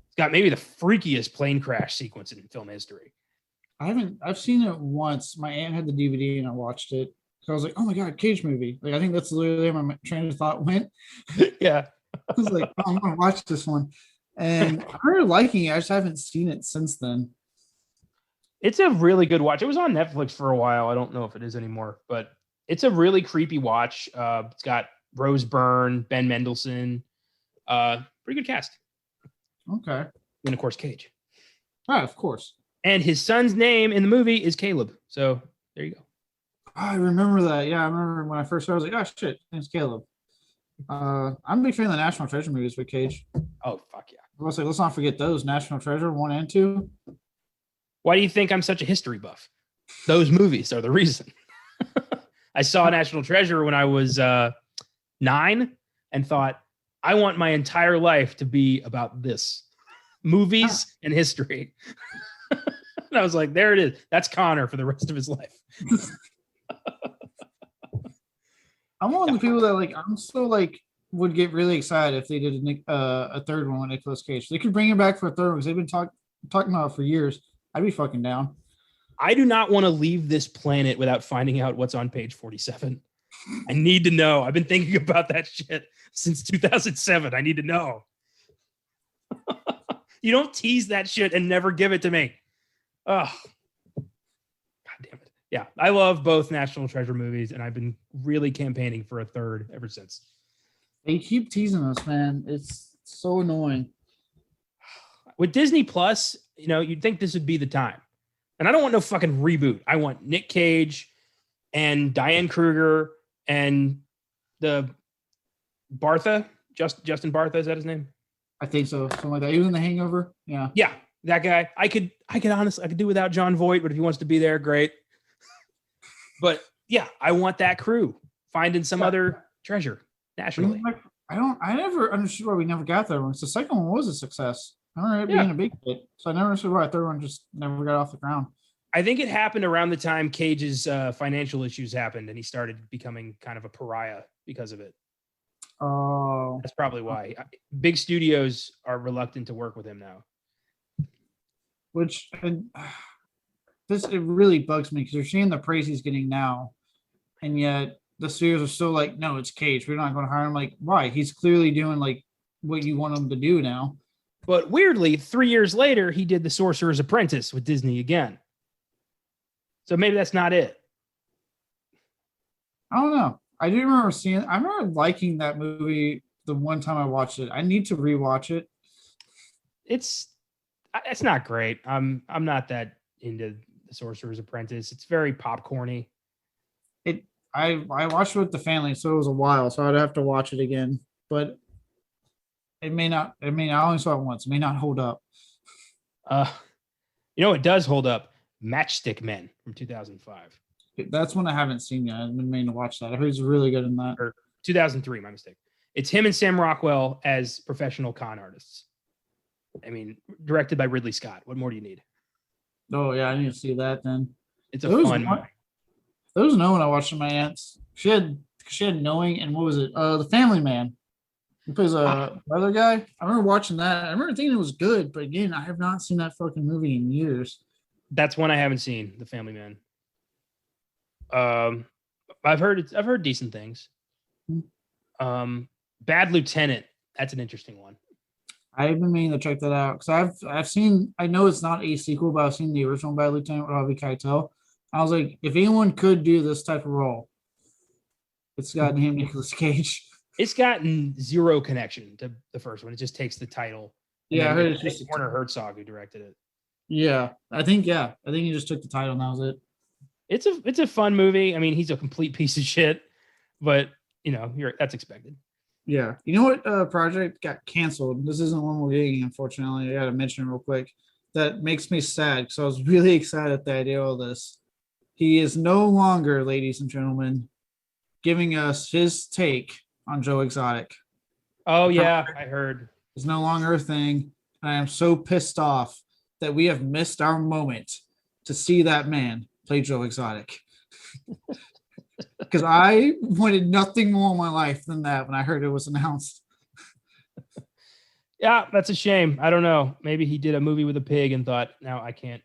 It's got maybe the freakiest plane crash sequence in film history. I've seen it once. My aunt had the DVD and I watched it. So I was like, oh my God, Cage movie. Like, I think that's literally where my train of thought went. Yeah. I was like, oh, I'm going to watch this one. And I remember liking it. I just haven't seen it since then. It's a really good watch. It was on Netflix for a while. I don't know if it is anymore, but it's a really creepy watch. It's got Rose Byrne, Ben Mendelsohn. Pretty good cast. Okay. And of course, Cage. Ah, of course. And his son's name in the movie is Caleb. So there you go. I remember that. Yeah, I remember when I first saw it, I was like, oh shit, his name's Caleb. I'm a big fan of the National Treasure movies with Cage. Oh, fuck yeah. I was like, let's not forget those National Treasure 1 and 2. Why do you think I'm such a history buff? Those movies are the reason. I saw National Treasure when I was 9 and thought, I want my entire life to be about this. Movies and history. And I was like, there it is. That's Connor for the rest of his life. I'm one of the people that like. I'm still like would get really excited if they did a third one with Nicolas Cage. They could bring him back for a third one because they've been talking about it for years. I'd be fucking down. I do not want to leave this planet without finding out what's on page 47. I need to know. I've been thinking about that shit since 2007. I need to know. You don't tease that shit and never give it to me. Oh, God damn it. Yeah, I love both National Treasure movies, and I've been really campaigning for a third ever since. They keep teasing us, man. It's so annoying. With Disney Plus, you'd think this would be the time. And I don't want no fucking reboot. I want Nick Cage and Diane Kruger and the Bartha, Justin Bartha, is that his name? I think so. Something like that. Even The Hangover. Yeah. Yeah, that guy. I could honestly, I could do without John Voight, but if he wants to be there, great. But yeah, I want that crew finding some other treasure nationally. I never understood why we never got that one. The second one was a success. I remember it being a big hit. So I never understood why the third one just never got off the ground. I think it happened around the time Cage's financial issues happened, and he started becoming kind of a pariah because of it. Oh, that's probably why. Big studios are reluctant to work with him now. It really bugs me because you're seeing the praise he's getting now, and yet the studios are still like, no, it's Cage. We're not going to hire him. Like, why? He's clearly doing like what you want him to do now. But weirdly, 3 years later, he did The Sorcerer's Apprentice with Disney again. So maybe that's not it. I don't know. I remember liking that movie the one time I watched it. I need to rewatch it. It's not great. I'm not that into The Sorcerer's Apprentice. It's very popcorny. I watched it with the family, so it was a while, so I'd have to watch it again. But it may not. I mean, I only saw it once. It may not hold up. It does hold up. Matchstick Men from 2005. That's one I haven't seen yet. I've been meaning to watch that. I heard he's really good in that. Or 2003, my mistake. It's him and Sam Rockwell as professional con artists. I mean, directed by Ridley Scott. What more do you need? Oh yeah, I need to see that then. It's a fun movie. There was no one I watched with my aunts. She had Knowing, and what was it? The Family Man. He plays a other guy. I remember watching that. I remember thinking it was good, but again, I have not seen that fucking movie in years. That's one I haven't seen, The Family Man. I've heard decent things. Bad Lieutenant. That's an interesting one. I've been meaning to check that out because I've seen. I know it's not a sequel, but I've seen the original Bad Lieutenant with Harvey Keitel. I was like, if anyone could do this type of role, it's got him, Nicolas Cage. It's gotten zero connection to the first one. It just takes the title. Yeah, I heard it's just Werner Herzog who directed it. Yeah, I think he just took the title and that was it. It's a fun movie. I mean, he's a complete piece of shit, but that's expected. Yeah. You know what project got canceled? This isn't one we're getting, unfortunately. I got to mention it real quick. That makes me sad because I was really excited at the idea of this. He is no longer, ladies and gentlemen, giving us his take on Joe Exotic. Oh, yeah, I heard. It's no longer a thing. I am so pissed off that we have missed our moment to see that man play Joe Exotic. Because I wanted nothing more in my life than that when I heard it was announced. Yeah, that's a shame. I don't know. Maybe he did a movie with a pig and thought, "Now I can't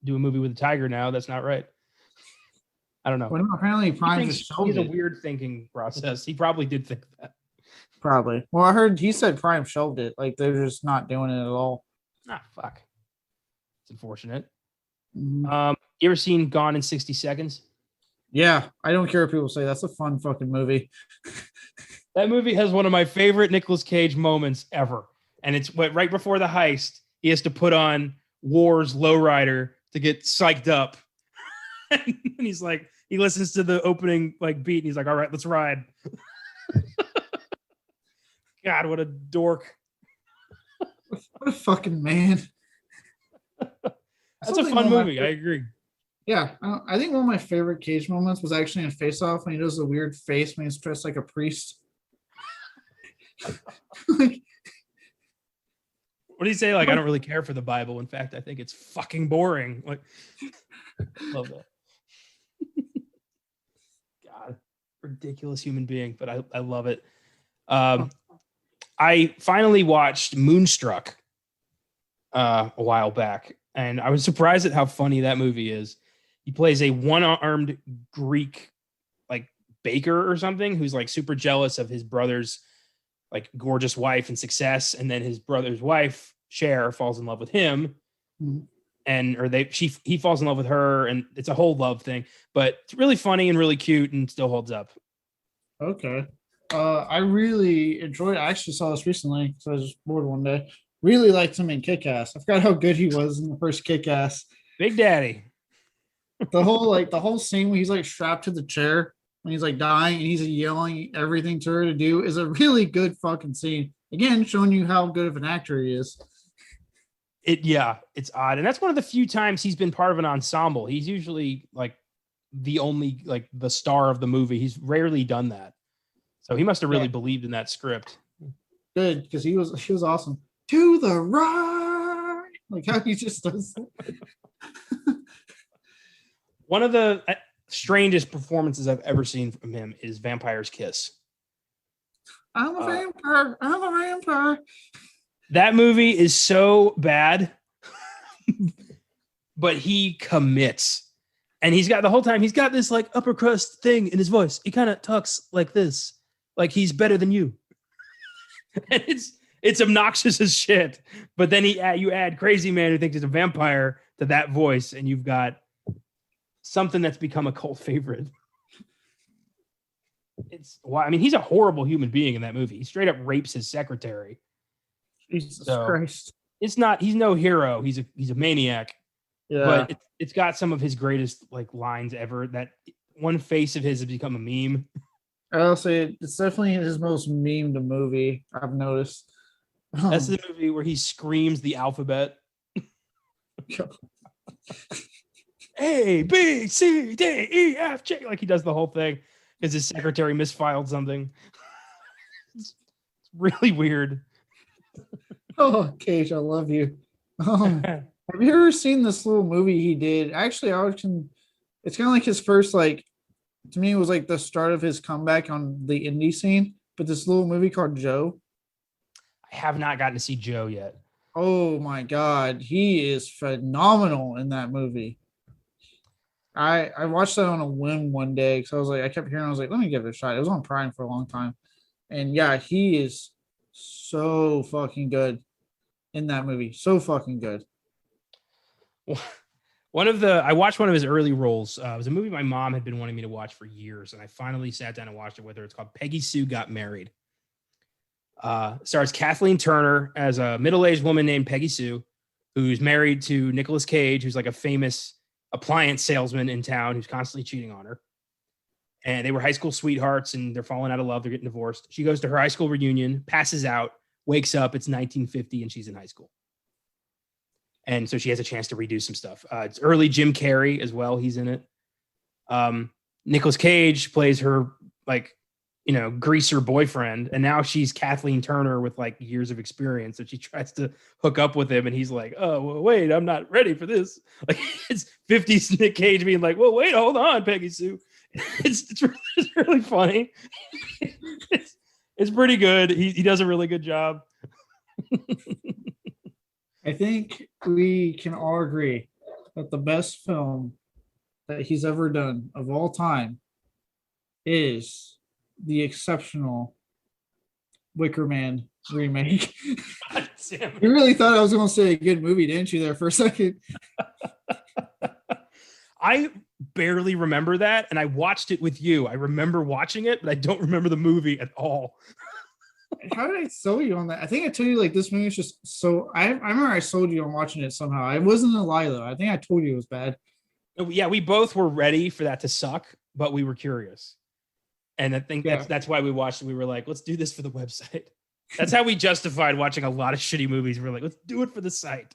do a movie with a tiger now. That's not right." I don't know. Well, apparently Prime just shelved it. He's a weird thinking process. He probably did think that. Probably. Well, I heard he said Prime shelved it. Like they're just not doing it at all. Fuck. It's unfortunate. Mm-hmm. You ever seen Gone in 60 Seconds? Yeah, I don't care if people say that's a fun fucking movie. That movie has one of my favorite Nicolas Cage moments ever. And it's right before the heist. He has to put on War's Lowrider to get psyched up. And he's like, he listens to the opening beat and he's like, all right, let's ride. God, what a dork. What a fucking man. That's a fun movie. I agree. Yeah, I think one of my favorite Cage moments was actually in Face Off when he does the weird face when he's dressed like a priest. What do you say? I don't really care for the Bible. In fact, I think it's fucking boring. Love that. God. ridiculous human being, but I love it. I finally watched Moonstruck a while back, and I was surprised at how funny that movie is. He plays a one-armed Greek like baker or something who's like super jealous of his brother's like gorgeous wife and success, and then his brother's wife Cher falls in love with him, and he falls in love with her, and it's a whole love thing. But it's really funny and really cute, and still holds up. Okay. I really enjoyed. I actually saw this recently because I was just bored one day. Really liked him in Kick-Ass. I forgot how good he was in the first Kick-Ass. Big Daddy. The whole scene where he's like strapped to the chair when he's like dying and he's yelling everything to her to do is a really good fucking scene. Again, showing you how good of an actor he is. It's odd, and that's one of the few times he's been part of an ensemble. He's usually like the only like the star of the movie. He's rarely done that, so he must have really believed in that script. Good, because he was awesome. To the right, like how he just does. One of the strangest performances I've ever seen from him is Vampire's Kiss. I'm a vampire. I'm a vampire. That movie is so bad, but he commits. And he's got the whole time, he's got this like upper crust thing in his voice. He kind of talks like this, like he's better than you. And it's obnoxious as shit. But then you add Crazy Man who thinks he's a vampire to that voice, and you've got something that's become a cult favorite. He's a horrible human being in that movie. He straight up rapes his secretary. Jesus Christ. He's no hero. He's a maniac. Yeah. But it's got some of his greatest like lines ever. That one face of his has become a meme. I'll say it's definitely his most memed movie I've noticed. That's the movie where he screams the alphabet. A, B, C, D, E, F, J. Like he does the whole thing because his secretary misfiled something. It's really weird. Oh, Cage, I love you. Have you ever seen this little movie he did? Actually, it's kind of like his first, like, to me, it was like the start of his comeback on the indie scene. But this little movie called Joe. I have not gotten to see Joe yet. Oh my God, he is phenomenal in that movie. I watched that on a whim one day because I kept hearing, I was like, let me give it a shot. It was on Prime for a long time. And yeah, he is so fucking good in that movie. So fucking good. I watched one of his early roles. It was a movie my mom had been wanting me to watch for years, and I finally sat down and watched it with her. It's called Peggy Sue Got Married. Stars Kathleen Turner as a middle-aged woman named Peggy Sue, who's married to Nicolas Cage, who's like a famous appliance salesman in town who's constantly cheating on her. And they were high school sweethearts, and they're falling out of love. They're getting divorced. She goes to her high school reunion, passes out, wakes up. It's 1950, and she's in high school. And so she has a chance to redo some stuff. It's early Jim Carrey as well. He's in it. Nicolas Cage plays her greaser boyfriend, and now she's Kathleen Turner with like years of experience, and she tries to hook up with him, and he's like, oh well, wait, I'm not ready for this. Like it's 50s Nick Cage being like, well, wait, hold on, Peggy Sue. It's really funny. It's pretty good. He does a really good job. I think we can all agree that the best film that he's ever done of all time is the exceptional Wicker Man remake. You really thought I was going to say a good movie, didn't you, there for a second? I barely remember that, and I watched it with you. I remember watching it, but I don't remember the movie at all. How did I sell you on that? I think I told you like this movie is just so. I remember I sold you on watching it somehow. It wasn't a lie though. I think I told you it was bad. Yeah, we both were ready for that to suck, but we were curious. And I think that's why we watched it. We were like, let's do this for the website. That's how we justified watching a lot of shitty movies. We're like, let's do it for the site.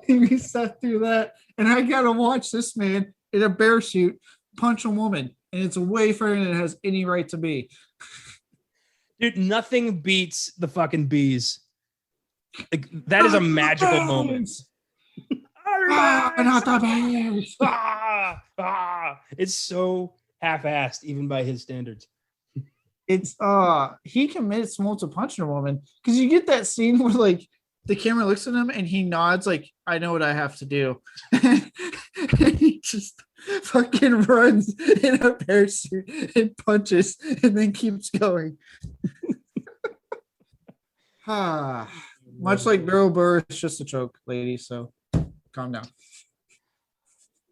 We sat through that, and I gotta watch this man in a bear suit punch a woman, and it's way further than it has any right to be. Dude, nothing beats the fucking bees. Like that is a magical moment. Not the bees. It's so half-assed even by his standards. It's he commits multiple punching a woman because you get that scene where like the camera looks at him and he nods like I know what I have to do. And he just fucking runs in a parachute and punches and then keeps going. Much like Bill Burr, it's just a joke, lady. So calm down.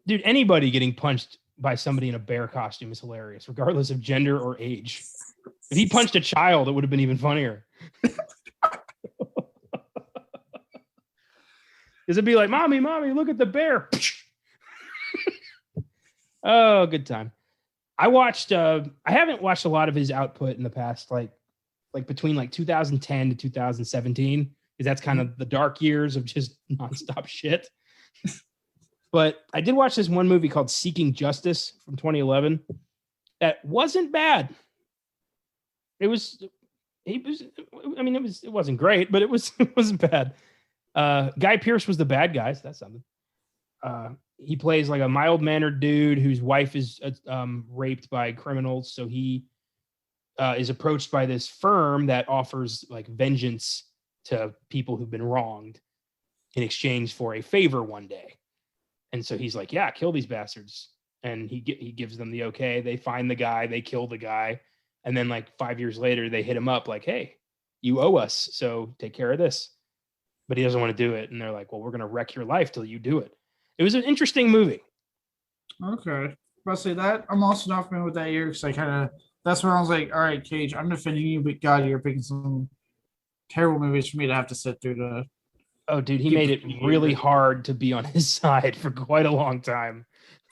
Dude, anybody getting punched by somebody in a bear costume is hilarious, regardless of gender or age. If he punched a child, it would have been even funnier. Because it'd be like, mommy, look at the bear. Oh, good time. I haven't watched a lot of his output in the past, like between like 2010 to 2017, because that's kind of the dark years of just nonstop shit. But I did watch this one movie called Seeking Justice from 2011. That wasn't bad. It wasn't great, but it wasn't bad. Guy Pearce was the bad guy, so that's something. He plays like a mild-mannered dude whose wife is raped by criminals, so he is approached by this firm that offers like vengeance to people who've been wronged in exchange for a favor one day. And so he's like, yeah, kill these bastards. And he gives them the okay. They find the guy, they kill the guy. And then like 5 years later, they hit him up like, hey, you owe us, so take care of this. But he doesn't want to do it. And they're like, well, we're going to wreck your life till you do it. It was an interesting movie. Okay. I'll say that. I'm also not familiar with that year because that's when I was like, all right, Cage, I'm defending you, but God, you're picking some terrible movies for me to have to sit through to. Oh, dude, he made it really hard to be on his side for quite a long time.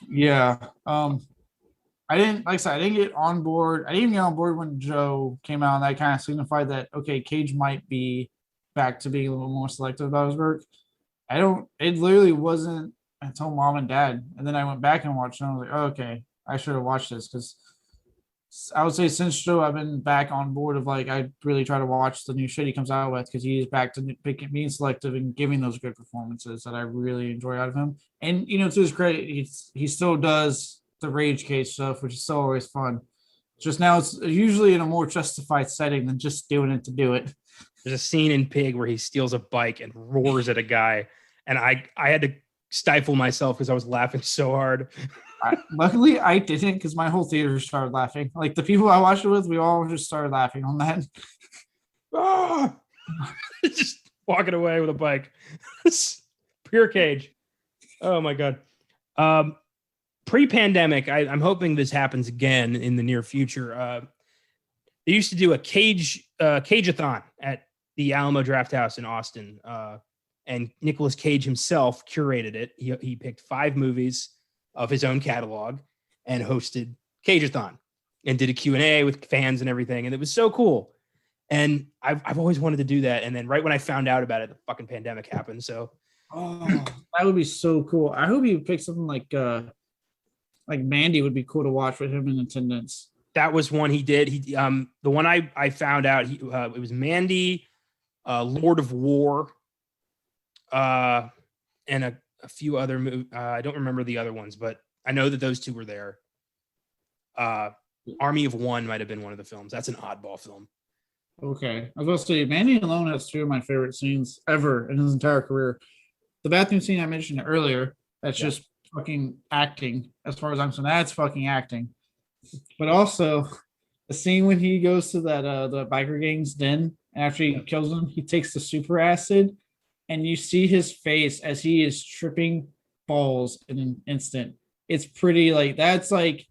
Yeah. I didn't get on board. I didn't even get on board when Joe came out, and that kind of signified that, okay, Cage might be back to being a little more selective about his work. It literally wasn't until Mom and Dad. And then I went back and watched it, and I was like, oh, okay, I should have watched this because I would say since Joe, I've been back on board of like, I really try to watch the new shit he comes out with because he's back to being selective and giving those good performances that I really enjoy out of him. And, to his credit, he still does the Rage Cage stuff, which is so always fun. Just now it's usually in a more justified setting than just doing it to do it. There's a scene in Pig where he steals a bike and roars at a guy. And I had to stifle myself because I was laughing so hard. Luckily, I didn't because my whole theater started laughing. Like the people I watched it with, we all just started laughing on that. Ah! Just walking away with a bike. Pure Cage. Oh my God. Pre-pandemic, I'm hoping this happens again in the near future. They used to do a Cage-a-thon at the Alamo Drafthouse in Austin. And Nicolas Cage himself curated it. He picked 5 movies of his own catalog and hosted Cage-a-thon and did a Q&A with fans and everything. And it was so cool. And I've always wanted to do that. And then right when I found out about it, the fucking pandemic happened. So that would be so cool. I hope he picked something like Mandy would be cool to watch with him in attendance. That was one he did. The one I found out, it was Mandy, Lord of War, and a few other movies. I don't remember the other ones, but I know that those 2 were there. Army of One might have been one of the films. That's an oddball film. Okay. I was going to say, Mandy alone has 2 of my favorite scenes ever in his entire career. The bathroom scene I mentioned earlier, that's just fucking acting. As far as I'm concerned, that's fucking acting. But also, the scene when he goes to that the biker gang's den, and after he kills them, he takes the super acid, and you see his face as he is tripping balls in an instant. It's pretty like that's like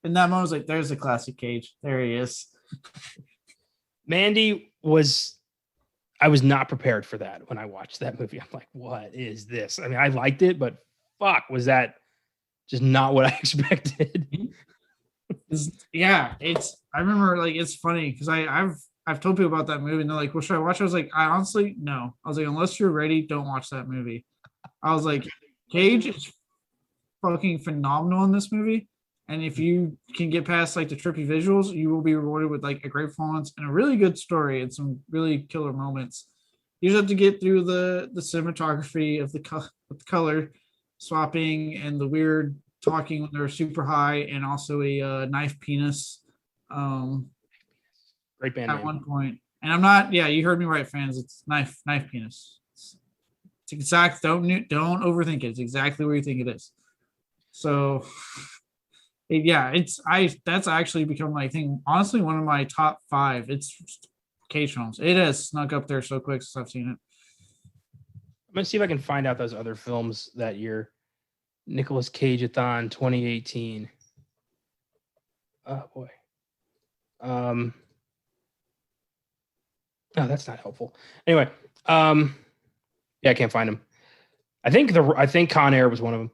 in that moment, I was like, there's a classic Cage. There he is. Mandy I was not prepared for that when I watched that movie. I'm like, what is this? I mean, I liked it, but fuck, was that just not what I expected? I remember like it's funny because I've told people about that movie and they're like, well, should I watch it? I was like, I honestly no. I was like, unless you're ready, don't watch that movie. I was like, Cage is fucking phenomenal in this movie. And if you can get past like the trippy visuals, you will be rewarded with like a great performance and a really good story and some really killer moments. You just have to get through the cinematography of the color swapping and the weird talking when they're super high, and also a knife penis. Great band At name. one point, and I'm not. Yeah, you heard me right, fans. It's knife penis. It's exact. Don't overthink it. It's exactly where you think it is. So, that's actually become my thing. Honestly, one of my top 5. It's Cage films. It has snuck up there so quick since I've seen it. I'm gonna see if I can find out those other films that year. Nicolas Cage-a-thon 2018. Oh boy. Oh, that's not helpful. Anyway, yeah, I can't find them. I think Con Air was one of them.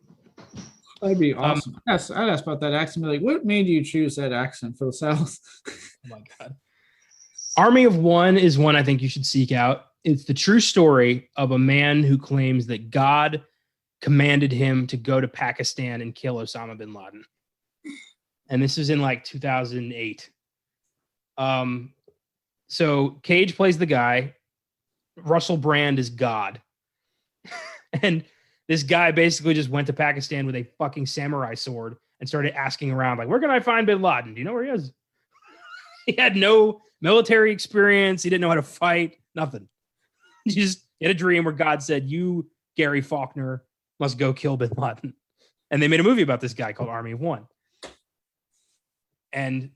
That'd be awesome. I'd ask about that accent. Be like, what made you choose that accent for the South? Oh my God. Army of One is one I think you should seek out. It's the true story of a man who claims that God commanded him to go to Pakistan and kill Osama bin Laden. And this is in like 2008. So Cage plays the guy. Russell Brand is God. And this guy basically just went to Pakistan with a fucking samurai sword and started asking around, like, where can I find bin Laden? Do you know where he is? He had no military experience. He didn't know how to fight. Nothing. He had a dream where God said, you, Gary Faulkner, must go kill bin Laden. And they made a movie about this guy called Army of One. And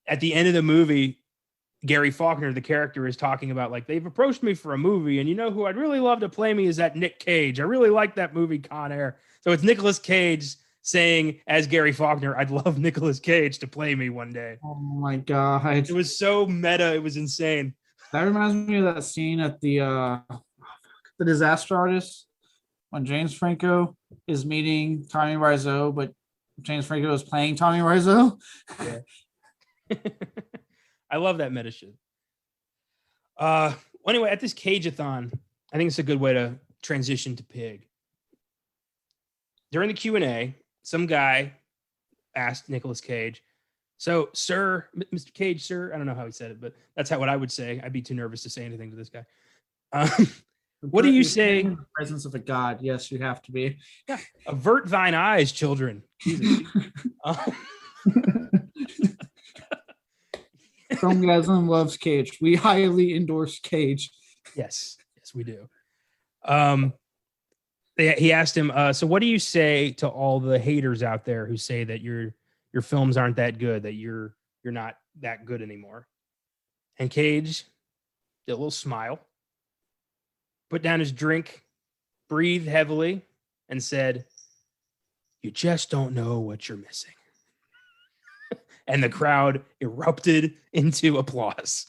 at the end of the movie, Gary Faulkner, the character, is talking about, like, they've approached me for a movie, and you know who I'd really love to play me is that Nick Cage. I really like that movie Con Air. So it's Nicolas Cage saying, as Gary Faulkner, I'd love Nicolas Cage to play me one day. Oh my God. It was so meta. It was insane. That reminds me of that scene at the Disaster Artist when James Franco is meeting Tommy Wiseau, but James Franco is playing Tommy Wiseau. Yeah. I love that meta shit. Anyway, at this Cage-a-thon, I think it's a good way to transition to Pig. During the Q&A, some guy asked Nicolas Cage, so, sir, Mr. Cage, sir, I don't know how he said it, but that's what I would say. I'd be too nervous to say anything to this guy. What do you say? In the presence of a god, yes, you have to be. Yeah. Avert thine eyes, children. Jesus. Filmgazm loves Cage. We highly endorse Cage. Yes, we do. He asked him, so what do you say to all the haters out there who say that your films aren't that good, that you're not that good anymore? And Cage did a little smile, put down his drink, breathed heavily, and said, you just don't know what you're missing. And the crowd erupted into applause.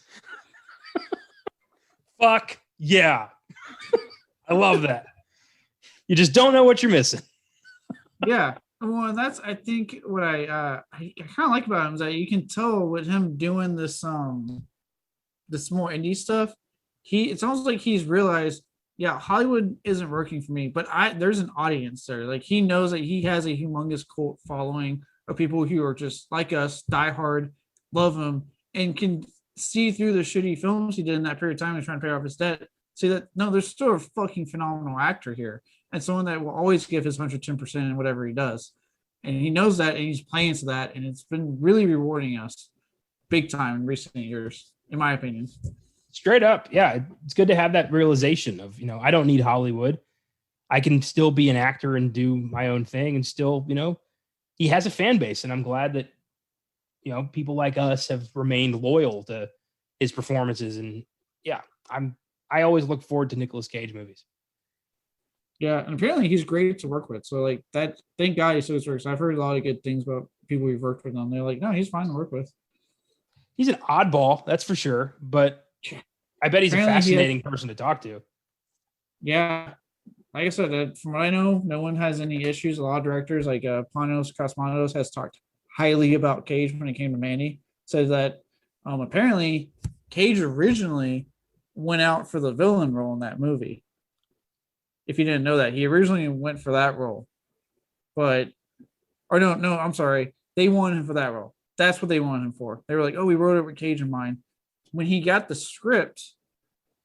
Fuck yeah. I love that. You just don't know what you're missing. Yeah. Well, and that's, I think, what I kind of like about him is that you can tell with him doing this this more indie stuff, it's almost like he's realized, yeah, Hollywood isn't working for me, but there's an audience there. Like, he knows that he has a humongous cult following of people who are just like us, diehard, love him, and can see through the shitty films he did in that period of time and trying to pay off his debt. See that, no, there's still a fucking phenomenal actor here, and someone that will always give his 110% in whatever he does. And he knows that, and he's playing to that, and it's been really rewarding us big time in recent years, in my opinion. Straight up, yeah. It's good to have that realization of, I don't need Hollywood. I can still be an actor and do my own thing, and still, he has a fan base, and I'm glad that, people like us have remained loyal to his performances. And yeah, I always look forward to Nicolas Cage movies. Yeah, and apparently he's great to work with. So, like, that, thank God he's so works. I've heard a lot of good things about people we've worked with, and they're like, no, he's fine to work with. He's an oddball, that's for sure, but I bet he's apparently a fascinating person to talk to. Yeah. Like I said, from what I know, no one has any issues. A lot of directors, like Panos Cosmatos, has talked highly about Cage when it came to Manny. Says that apparently Cage originally went out for the villain role in that movie. If you didn't know that, he originally went for that role. I'm sorry. They wanted him for that role. That's what they wanted him for. They were like, oh, we wrote it with Cage in mind. When he got the script,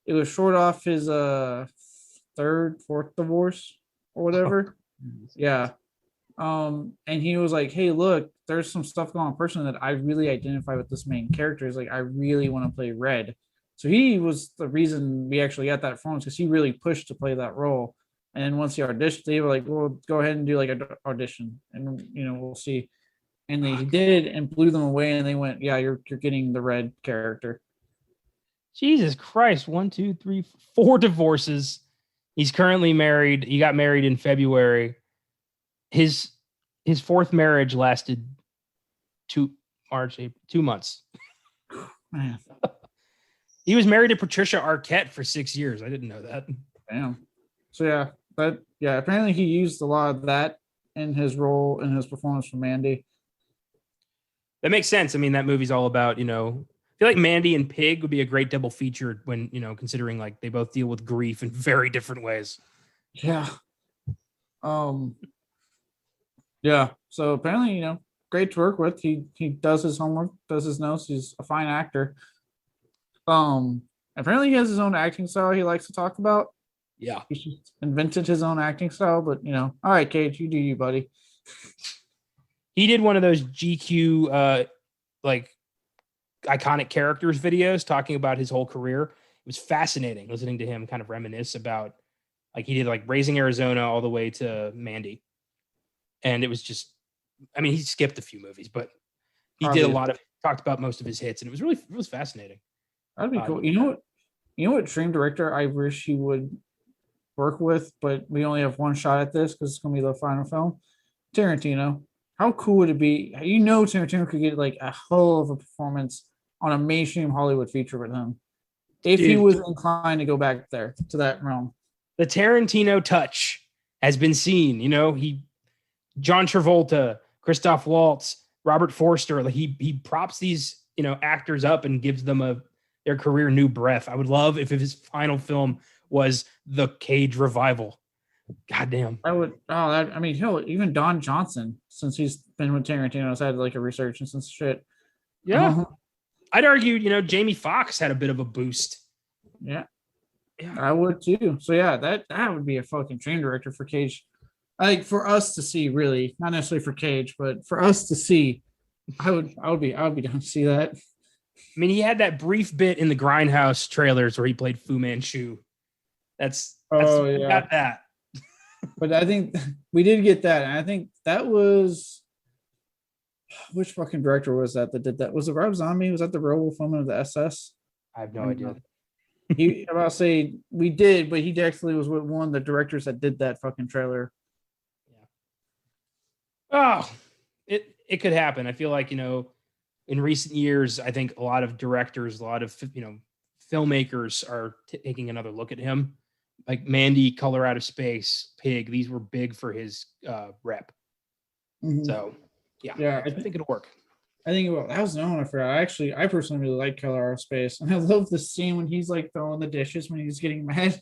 it was short off his fourth divorce or whatever. Yeah. And he was like, "Hey, look, there's some stuff going on personally that I really identify with this main character. Is like I really want to play Red." So he was the reason we actually got that performance because he really pushed to play that role. And once he auditioned, they were like, "Well, go ahead and do like an audition, and we'll see." And he did and blew them away, and they went, "Yeah, you're getting the Red character." Jesus Christ. 1, 2, 3, 4 divorces. He's currently married. He got married in February. His fourth marriage lasted 2 months. Man, He was married to Patricia Arquette for 6 years. I didn't know that. damn. So apparently he used a lot of that in his role in his performance for Mandy. That makes sense. I mean, that movie's all about, I feel like Mandy and Pig would be a great double feature when, considering like they both deal with grief in very different ways. Yeah. Yeah. So apparently, great to work with. He does his homework, does his notes. He's a fine actor. Apparently he has his own acting style he likes to talk about. Yeah. He just invented his own acting style, but all right, Cage, you do you, buddy. He did one of those GQ like iconic characters videos talking about his whole career. It was fascinating listening to him kind of reminisce about like he did like Raising Arizona all the way to Mandy. And it was just, I mean, he skipped a few movies, but he did a lot of talked about most of his hits, and it was fascinating. That'd be cool. You know what dream director I wish he would work with, but we only have one shot at this because it's gonna be the final film. Tarantino. How cool would it be? Tarantino could get like a hell of a performance on a mainstream Hollywood feature with him. If he was inclined to go back there to that realm. The Tarantino touch has been seen. John Travolta, Christoph Waltz, Robert Forster, like he props these, actors up and gives them their career new breath. I would love if his final film was the Cage revival. Goddamn. Hell, even Don Johnson, since he's been with Tarantino, has had like a resurgence and shit. Yeah. I'd argue, Jamie Foxx had a bit of a boost. Yeah. I would too. So yeah, that would be a fucking dream director for Cage. I think for us to see, really, not necessarily for Cage, but for us to see, I would be down to see that. I mean, he had that brief bit in the Grindhouse trailers where he played Fu Manchu. That's got that. But I think we did get that, and I think that was which fucking director was that did that? Was it Rob Zombie? Was that the Robo film of the SS? I have no idea. I'm about to say we did, but he actually was with one of the directors that did that fucking trailer. Oh, it could happen. I feel like, in recent years, I think a lot of directors, a lot of, filmmakers are taking another look at him. Like Mandy, Color Out of Space, Pig, these were big for his rep. Mm-hmm. So, yeah, I think it'll work. I think that was another one I forgot. I personally really like Color Out of Space. And I love the scene when he's like throwing the dishes when he's getting mad.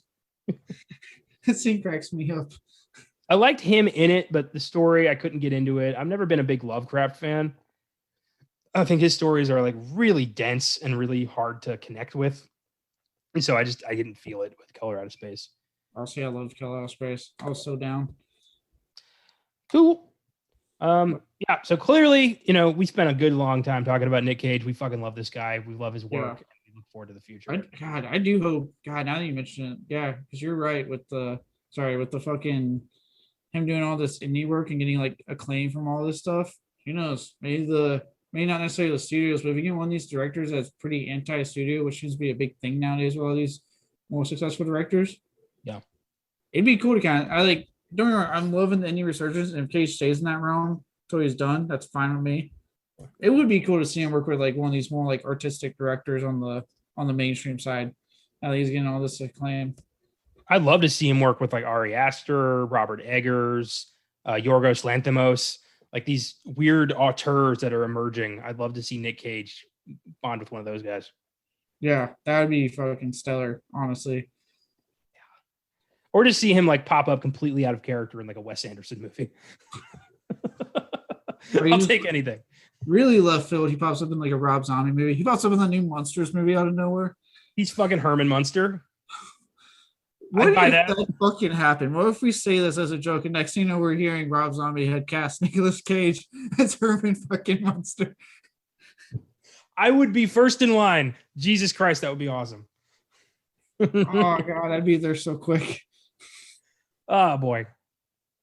That scene cracks me up. I liked him in it, but the story, I couldn't get into it. I've never been a big Lovecraft fan. I think his stories are like really dense and really hard to connect with. And so I didn't feel it with Color Out of Space. Honestly, I loved Color Out of Space. I was so down. Cool. Yeah, so clearly, we spent a good long time talking about Nick Cage. We fucking love this guy. We love his work. And we look forward to the future. I do hope, now that you mention it, yeah, because you're right with the fucking him doing all this indie work and getting like acclaim from all this stuff. Who knows? Maybe not necessarily the studios, but if you get one of these directors that's pretty anti-studio, which seems to be a big thing nowadays with all these more successful directors. Yeah. It'd be cool to don't get me wrong, I'm loving the indie resurgence, and if Cage stays in that realm until he's done, that's fine with me. It would be cool to see him work with like one of these more like artistic directors on the mainstream side. Now that he's getting all this acclaim. I'd love to see him work with like Ari Aster, Robert Eggers, Yorgos Lanthimos, like these weird auteurs that are emerging. I'd love to see Nick Cage bond with one of those guys. Yeah, that would be fucking stellar, honestly. Yeah. Or to see him like pop up completely out of character in like a Wes Anderson movie. I'll take anything. Really left field. He pops up in like a Rob Zombie movie. He pops up in the new Monsters movie out of nowhere. He's fucking Herman Munster. What I'd buy if that. that fucking happened? What if we say this as a joke and next thing you know we're hearing Rob Zombie had cast Nicolas Cage as Herman fucking Munster? I would be first in line. Jesus Christ, that would be awesome. Oh god, I'd be there so quick. Oh boy.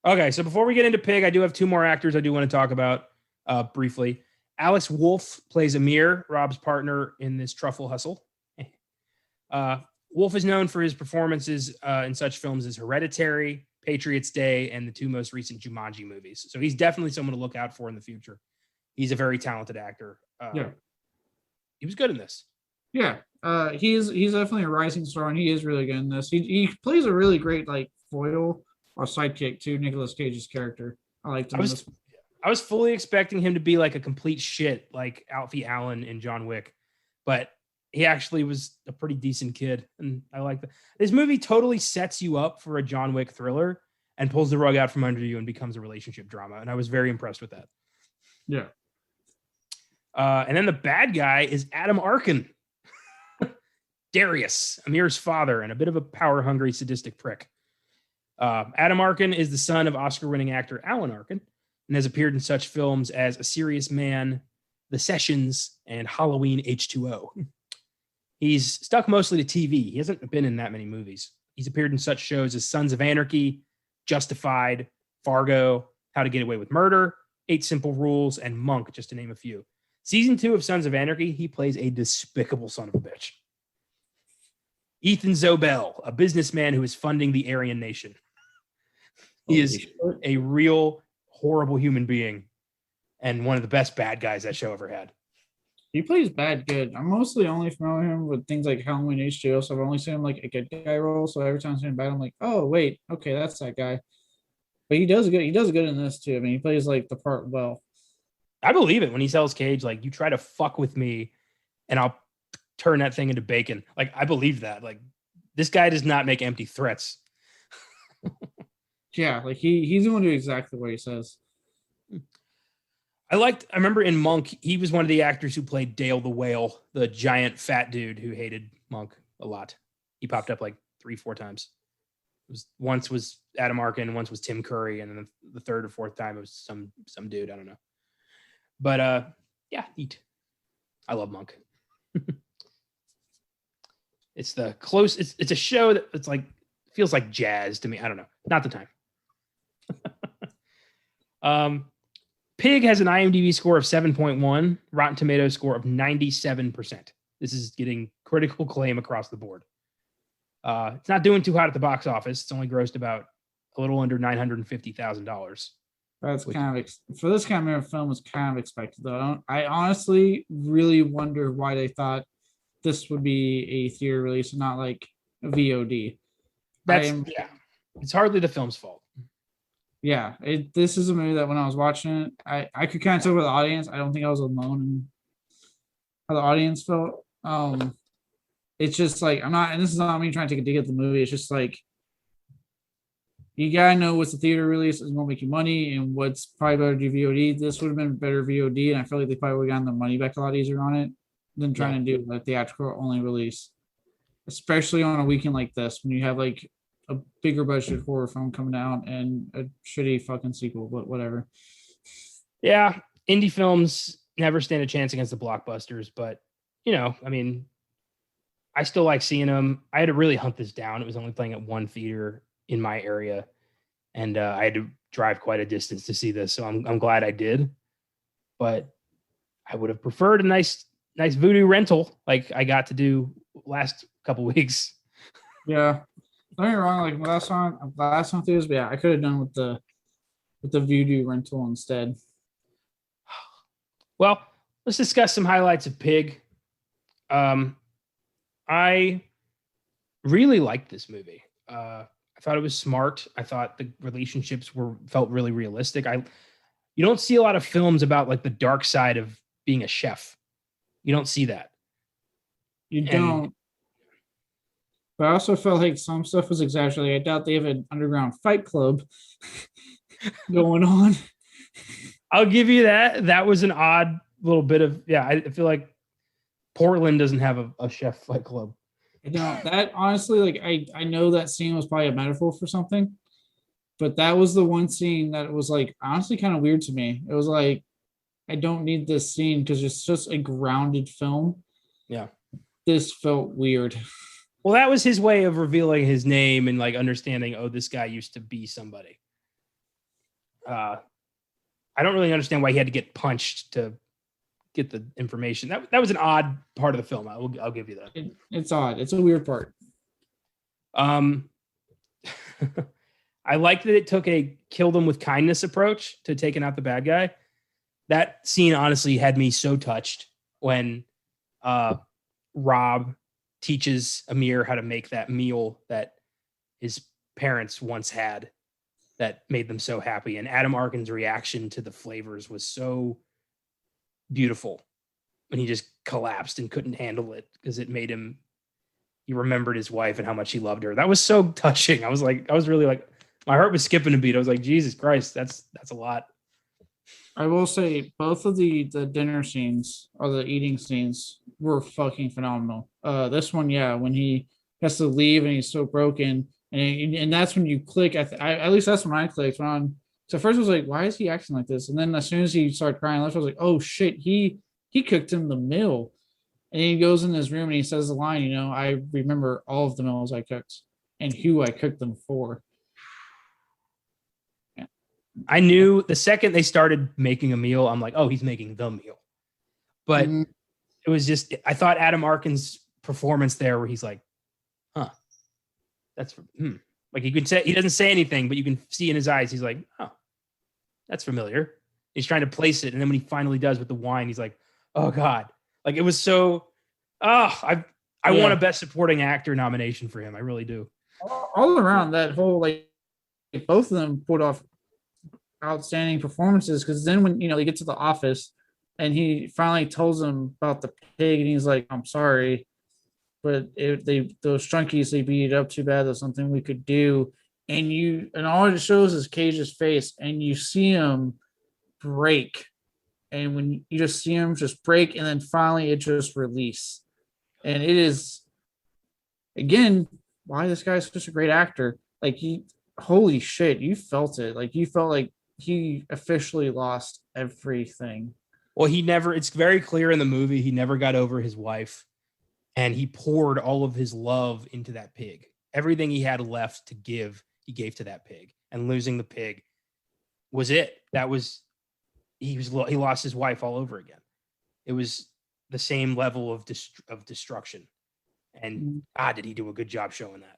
Okay, so before we get into Pig, I do have two more actors I do want to talk about briefly. Alex Wolff plays Amir, Rob's partner in this truffle hustle. Wolff is known for his performances in such films as Hereditary, Patriots Day, and the two most recent Jumanji movies. So he's definitely someone to look out for in the future. He's a very talented actor. Yeah. He was good in this. Yeah. He's definitely a rising star and he is really good in this. He plays a really great like foil or sidekick to Nicolas Cage's character. I liked him. I was fully expecting him to be like a complete shit, like Alfie Allen in John Wick, but he actually was a pretty decent kid, and I like that. This movie totally sets you up for a John Wick thriller and pulls the rug out from under you and becomes a relationship drama, and I was very impressed with that. Yeah. And then the bad guy is Adam Arkin, Darius, Amir's father, and a bit of a power-hungry, sadistic prick. Adam Arkin is the son of Oscar-winning actor Alan Arkin and has appeared in such films as A Serious Man, The Sessions, and Halloween H2O. He's stuck mostly to TV. He hasn't been in that many movies. He's appeared in such shows as Sons of Anarchy, Justified, Fargo, How to Get Away with Murder, 8 Simple Rules, and Monk, just to name a few. Season 2 of Sons of Anarchy, he plays a despicable son of a bitch. Ethan Zobel, a businessman who is funding the Aryan Nation. He is a real horrible human being and one of the best bad guys that show ever had. He plays bad good. I'm mostly only familiar with him with things like Halloween H2O, so I've only seen him like a good guy role. So every time I see him bad, I'm like, oh wait, okay, that's that guy. But he does good. He does good in this too. I mean, he plays like the part well. I believe it when he tells Cage, like, you try to fuck with me and I'll turn that thing into bacon. Like, I believe that. Like, this guy does not make empty threats. Yeah, like he's going to do exactly what he says. I remember in Monk, he was one of the actors who played Dale the Whale, the giant fat dude who hated Monk a lot. He popped up like 3-4 times. Once was Adam Arkin, once was Tim Curry, and then the third or fourth time it was some dude, I don't know. But yeah, neat. I love Monk. It's the close. It's a show that it's like feels like jazz to me. I don't know. Not the time. Pig has an IMDb score of 7.1, Rotten Tomatoes score of 97%. This is getting critical acclaim across the board. It's not doing too hot at the box office. It's only grossed about a little under $950,000. That's kind of for this kind of film is kind of expected though. I honestly really wonder why they thought this would be a theater release and not like a VOD. Yeah. It's hardly the film's fault. Yeah, this is a movie that when I was watching it, I could kind of tell with the audience. I don't think I was alone in how the audience felt. It's just like I'm not, and this is not me trying to take a dig at the movie. It's just like you gotta know what's the theater release is going to make you money and what's probably better to do VOD. This would have been better VOD, and I feel like they probably would have gotten the money back a lot easier on it than trying to do a theatrical only release, especially on a weekend like this when you have like a bigger budget horror film coming out and a shitty fucking sequel, but whatever. Yeah, indie films never stand a chance against the blockbusters, but I mean, I still like seeing them. I had to really hunt this down. It was only playing at one theater in my area, and I had to drive quite a distance to see this. So I'm glad I did, but I would have preferred a nice Vudu rental like I got to do last couple weeks. Yeah. Don't get me wrong, like last time through this, but yeah, I could have done with the Vudu rental instead. Well, let's discuss some highlights of Pig. I really liked this movie. I thought it was smart. I thought the relationships felt really realistic. You don't see a lot of films about like the dark side of being a chef. You don't see that. You don't. But I also felt like some stuff was exaggerated. I doubt they have an underground fight club going on. I'll give you that. That was an odd little bit of, I feel like Portland doesn't have a chef fight club. That honestly, like I know that scene was probably a metaphor for something, but that was the one scene that was like honestly kind of weird to me. It was like I don't need this scene because it's just a grounded film. Yeah. This felt weird. Well, that was his way of revealing his name and like understanding, oh, this guy used to be somebody. I don't really understand why he had to get punched to get the information. That was an odd part of the film. I'll give you that. It's odd. It's a weird part. I like that it took a kill them with kindness approach to taking out the bad guy. That scene honestly had me so touched when Rob teaches Amir how to make that meal that his parents once had that made them so happy. And Adam Arkin's reaction to the flavors was so beautiful when he just collapsed and couldn't handle it because it made him, he remembered his wife and how much he loved her. That was so touching. I was really like, my heart was skipping a beat. I was like, Jesus Christ, that's a lot. I will say both of the dinner scenes or the eating scenes were fucking phenomenal. This one, yeah, when he has to leave and he's so broken, and that's when you click. At least that's when I clicked. So first I was like, why is he acting like this? And then as soon as he started crying, I was like, oh shit, he cooked him the meal. And he goes in his room and he says the line, you know, I remember all of the meals I cooked and who I cooked them for. I knew the second they started making a meal, I'm like, oh, he's making the meal. But it was just, I thought Adam Arkin's performance there where he's like, huh, that's, like he could say, he doesn't say anything, but you can see in his eyes, he's like, oh, that's familiar. He's trying to place it. And then when he finally does with the wine, he's like, oh God. Like it was so, I want a best supporting actor nomination for him. I really do. All around that whole, like both of them put off outstanding performances because then when they get to the office and he finally tells them about the pig and he's like, I'm sorry, but those junkies, they beat it up too bad. There's something we could do. And all it shows is Cage's face and you see him break. And when you just see him just break and then finally it just release. And it is, again, why this guy's such a great actor. Like holy shit, you felt it. Like you felt like he officially lost everything. Well, it's very clear in the movie, he never got over his wife and he poured all of his love into that pig. Everything he had left to give, he gave to that pig, and losing the pig was it. He lost his wife all over again. It was the same level of destruction. And God, did he do a good job showing that.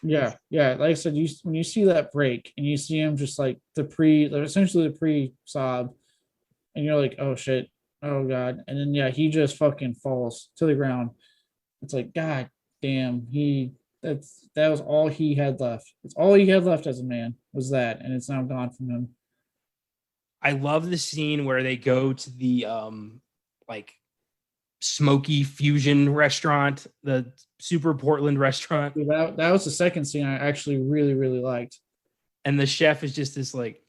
Yeah. Like I said, when you see that break and you see him just like essentially the pre-sob, and you're like, oh shit, oh God, and then he just fucking falls to the ground. It's like, God damn, that was all he had left. It's all he had left as a man was that, and it's now gone from him. I love the scene where they go to the like smoky fusion restaurant, the Super Portland restaurant. That was the second scene I actually really, really liked. And the chef is just this like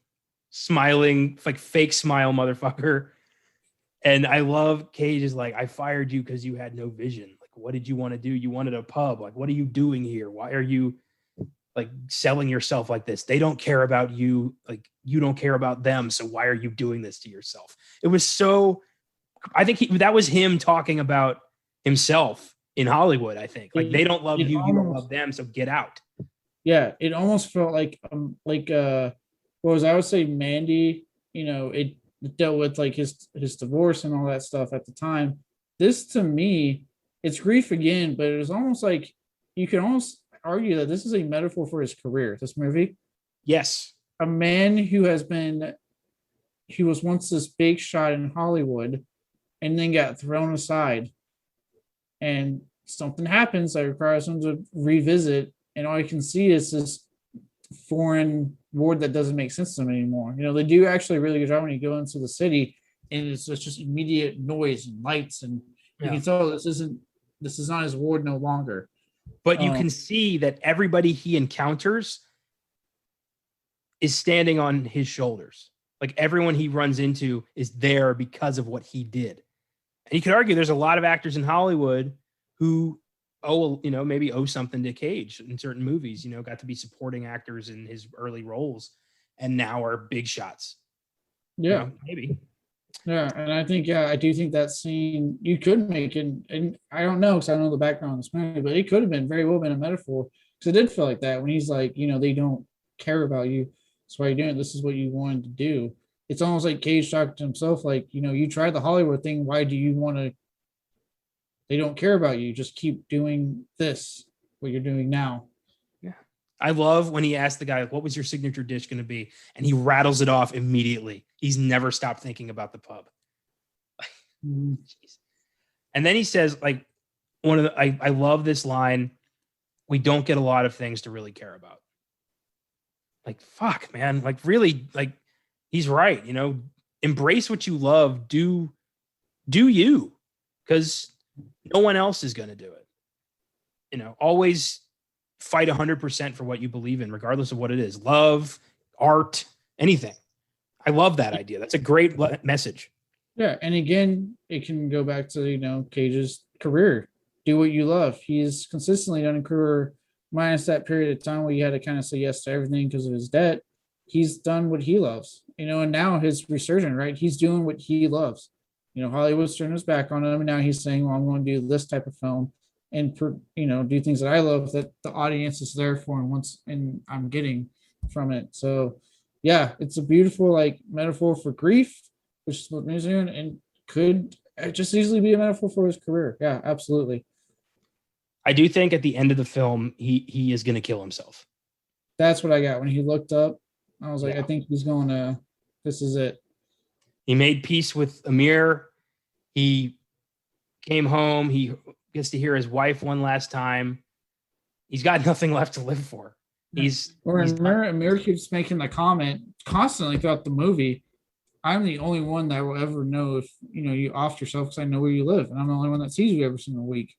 smiling, like fake smile motherfucker. And I love Cage is like, I fired you because you had no vision. Like, what did you want to do? You wanted a pub. Like, what are you doing here? Why are you like selling yourself like this? They don't care about you. Like, you don't care about them. So why are you doing this to yourself? It was so, I think that was him talking about himself in Hollywood. I think like they don't love you, you don't love them, so get out. Yeah, it almost felt like I would say Mandy. It dealt with like his divorce and all that stuff at the time. This to me, it's grief again, but it was almost like you could almost argue that this is a metaphor for his career. This movie, yes, a man who was once this big shot in Hollywood. And then got thrown aside, and something happens that requires him to revisit, and all you can see is this foreign ward that doesn't make sense to them anymore. They do actually a really good job when you go into the city, and it's just immediate noise and lights, and you can tell this is not his ward no longer. But you can see that everybody he encounters is standing on his shoulders. Like everyone he runs into is there because of what he did. And you could argue there's a lot of actors in Hollywood who maybe owe something to Cage in certain movies, got to be supporting actors in his early roles and now are big shots. Yeah. Maybe. Yeah, and I think I do think that scene you could make it, and I don't know because I don't know the background of this movie, but it could have been very well been a metaphor because it did feel like that when he's like, they don't care about you, that's why you're doing it. This is what you wanted to do. It's almost like Cage talked to himself, like, you tried the Hollywood thing. Why do you want to? They don't care about you. Just keep doing this, what you're doing now. Yeah. I love when he asked the guy, what was your signature dish going to be? And he rattles it off immediately. He's never stopped thinking about the pub. And then he says, like, I love this line. We don't get a lot of things to really care about. Like, fuck, man. Like, really, like, he's right. Embrace what you love. Do you, because no one else is going to do it. Always fight 100% for what you believe in, regardless of what it is. Love, art, anything. I love that idea. That's a great message. Yeah, and again, it can go back to Cage's career. Do what you love. He's consistently done a career, minus that period of time where you had to kind of say yes to everything because of his debt. He's done what he loves, and now his resurgence, right? He's doing what he loves. Hollywood's turned his back on him, and now he's saying, "Well, I'm going to do this type of film and do things that I love that the audience is there for and I'm getting from it." So, yeah, it's a beautiful metaphor for grief, which is what he's doing, and could just easily be a metaphor for his career. Yeah, absolutely. I do think at the end of the film, he is going to kill himself. That's what I got when he looked up. I was like, I think he's going to. This is it. He made peace with Amir. He came home. He gets to hear his wife one last time. He's got nothing left to live for. Amir keeps making the comment constantly throughout the movie. I'm the only one that will ever know if you offed yourself because I know where you live, and I'm the only one that sees you every single week.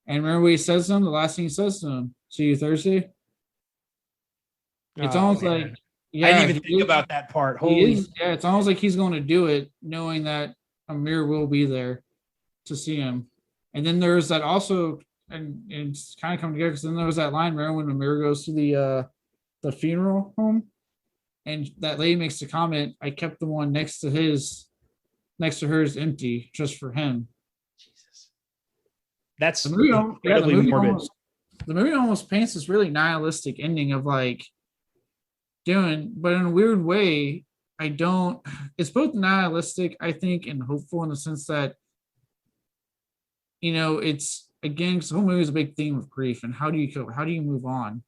And remember what he says to him? The last thing he says to him, "See you Thursday." It's almost like, I didn't even think about that part. It's almost like he's going to do it, knowing that Amir will be there to see him. And then there's that also, and it's kind of coming together because then there was that line, remember when Amir goes to the funeral home, and that lady makes the comment, "I kept the one next to hers empty just for him." Jesus, that's the movie almost paints this really nihilistic ending of but in a weird way, it's both nihilistic, I think, and hopeful in the sense that, it's, again, because the whole movie is a big theme of grief and how do you move on?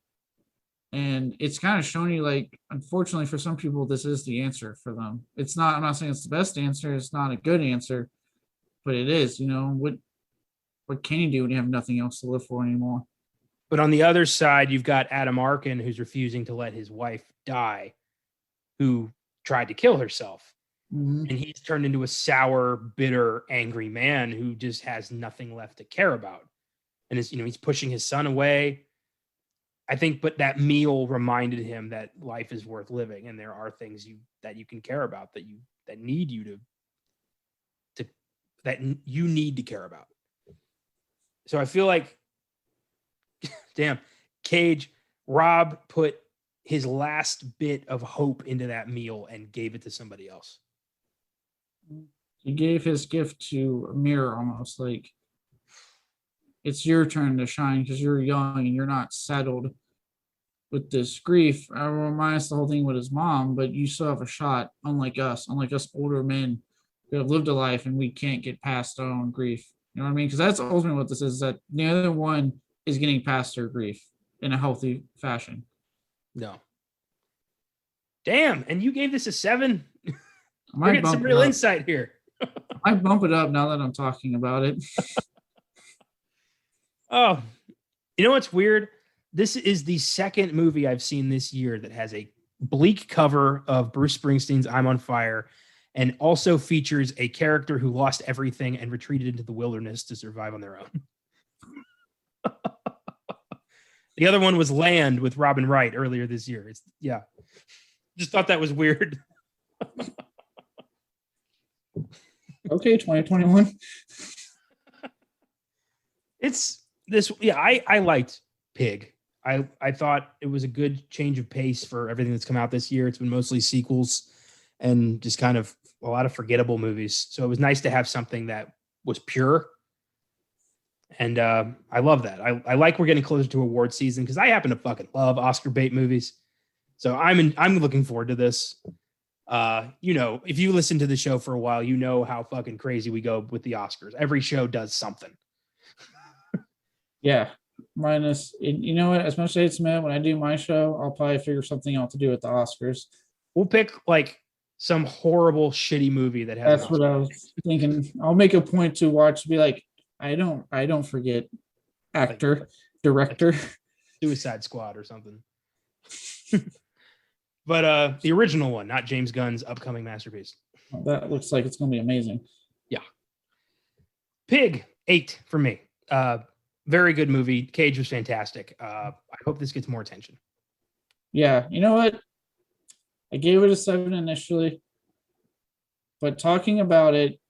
And it's kind of showing you, unfortunately for some people, this is the answer for them. I'm not saying it's the best answer. It's not a good answer, but it is, what can you do when you have nothing else to live for anymore? But on the other side, you've got Adam Arkin, who's refusing to let his wife die, who tried to kill herself. Mm-hmm. And he's turned into a sour, bitter, angry man who just has nothing left to care about. And he's pushing his son away. I think, but that meal reminded him that life is worth living, and there are things that you can care about that you need to care about. So I feel like, damn, Cage, Rob put his last bit of hope into that meal and gave it to somebody else. He gave his gift to Amir, almost like it's your turn to shine because you're young and you're not settled with this grief. I reminds the whole thing with his mom, but you still have a shot, unlike us older men who have lived a life and we can't get past our own grief. You know what I mean? Because that's ultimately what this is, that the other one is getting past their grief in a healthy fashion. No. Damn, and you gave this a 7? We're getting some real insight here. I bump it up now that I'm talking about it. Oh, you know what's weird? This is the second movie I've seen this year that has a bleak cover of Bruce Springsteen's I'm on Fire and also features a character who lost everything and retreated into the wilderness to survive on their own. The other one was Land with Robin Wright earlier this year. Just thought that was weird. Okay, 2021. It's this. Yeah, I liked Pig. I thought it was a good change of pace for everything that's come out this year. It's been mostly sequels and just kind of a lot of forgettable movies. So it was nice to have something that was pure. And I love that. I like we're getting closer to award season because I happen to fucking love Oscar bait movies. So I'm looking forward to this. If you listen to the show for a while, you know how fucking crazy we go with the Oscars. Every show does something. Yeah. Minus, you know what? As much as I hate to admit, when I do my show, I'll probably figure something out to do with the Oscars. We'll pick like some horrible, shitty movie that has. That's what I was thinking. I'll make a point to watch. Be like, I don't forget actor, director, Suicide Squad or something. But the original one, not James Gunn's upcoming masterpiece. That looks like it's going to be amazing. Yeah. Pig 8 for me. Very good movie. Cage was fantastic. I hope this gets more attention. Yeah, you know what? I gave it a 7 initially, but talking about it,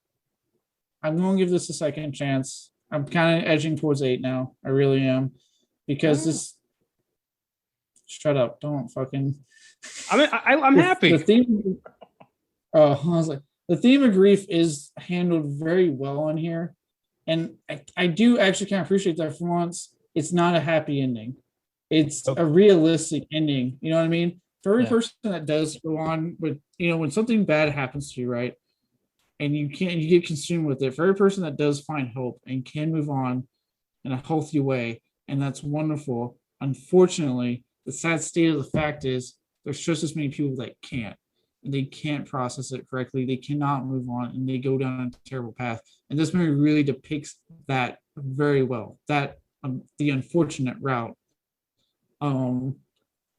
I'm going to give this a second chance. I'm kind of edging towards 8 now. I really am, because this. Shut up! Don't fucking. I'm happy. The theme. I was like, the theme of grief is handled very well in here. And I do actually kind of appreciate that for once. It's not a happy ending. It's a realistic ending. You know what I mean? For every person that does go on with, when something bad happens to you, right? And you get consumed with it. For every person that does find hope and can move on in a healthy way, and that's wonderful. Unfortunately, the sad state of the fact is there's just as many people that can't. They can't process it correctly. They cannot move on, and they go down a terrible path. And this movie really depicts that very well. That the unfortunate route. And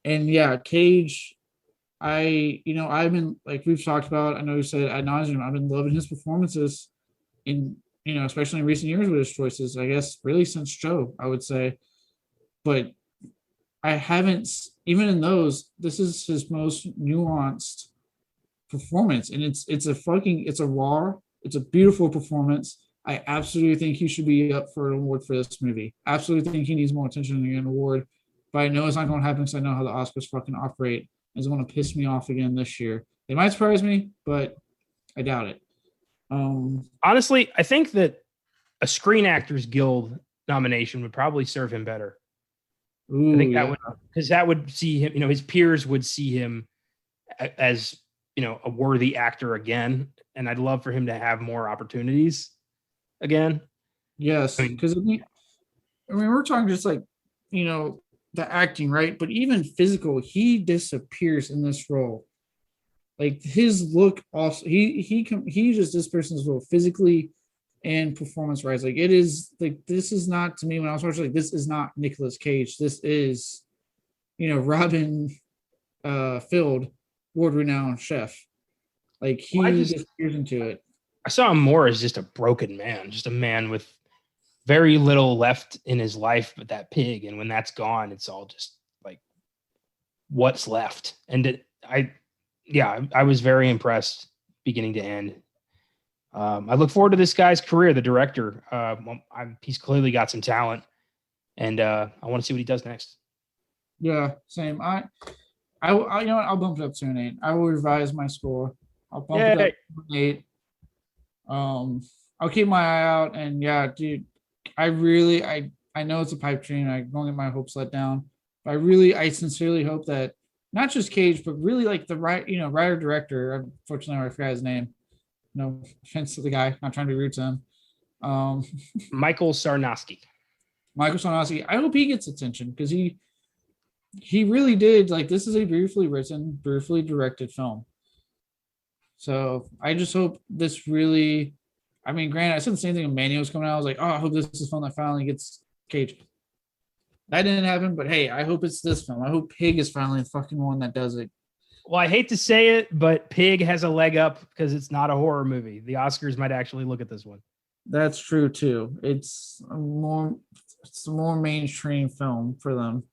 yeah, Cage. I've been, like we've talked about. I know you said ad nauseum. I've been loving his performances in, especially in recent years with his choices. I guess really since Joe, I would say. But I haven't, even in those. This is his most nuanced performance, and it's a raw, it's a beautiful performance. I absolutely think he should be up for an award for this movie. Absolutely think he needs more attention to get an award, but I know it's not going to happen because I know how the Oscars fucking operate. It's going to piss me off again this year. They might surprise me, but I doubt it. Honestly, I think that a Screen Actors Guild nomination would probably serve him better. Ooh, I think that would see him, his peers would see him as a worthy actor again, and I'd love for him to have more opportunities again. Yes, because we're talking just like the acting, right? But even physical, he disappears in this role. Like his look, also he just this person's role physically and performance wise. Like it is like, this is not, to me when I was watching, like, this is not Nicolas Cage. This is Robin Field, world-renowned chef. Like he disappears into it. I saw him more as just a broken man, just a man with very little left in his life but that pig, and when that's gone, it's all just like what's left. And I was very impressed beginning to end. I look forward to this guy's career, the director. He's clearly got some talent, and I want to see what he does next. Yeah, same. I I'll bump it up to an 8. I will revise my score. I'll bump it up to an 8. I'll keep my eye out, and yeah, dude, I know it's a pipe dream. I don't get my hopes let down. But I sincerely hope that not just Cage, but really like the writer director. Unfortunately, I forgot his name. No offense to the guy. Not trying to be rude to him. Michael Sarnowski. I hope he gets attention because he really did. Like, this is a beautifully written, beautifully directed film. So I just hope this really. I mean, granted, I said the same thing when Mania was coming out. I was like, oh, I hope this is film that finally gets Cage. That didn't happen, but hey, I hope it's this film. I hope Pig is finally the fucking one that does it. Well, I hate to say it, but Pig has a leg up because it's not a horror movie. The Oscars might actually look at this one. That's true too. It's a more mainstream film for them.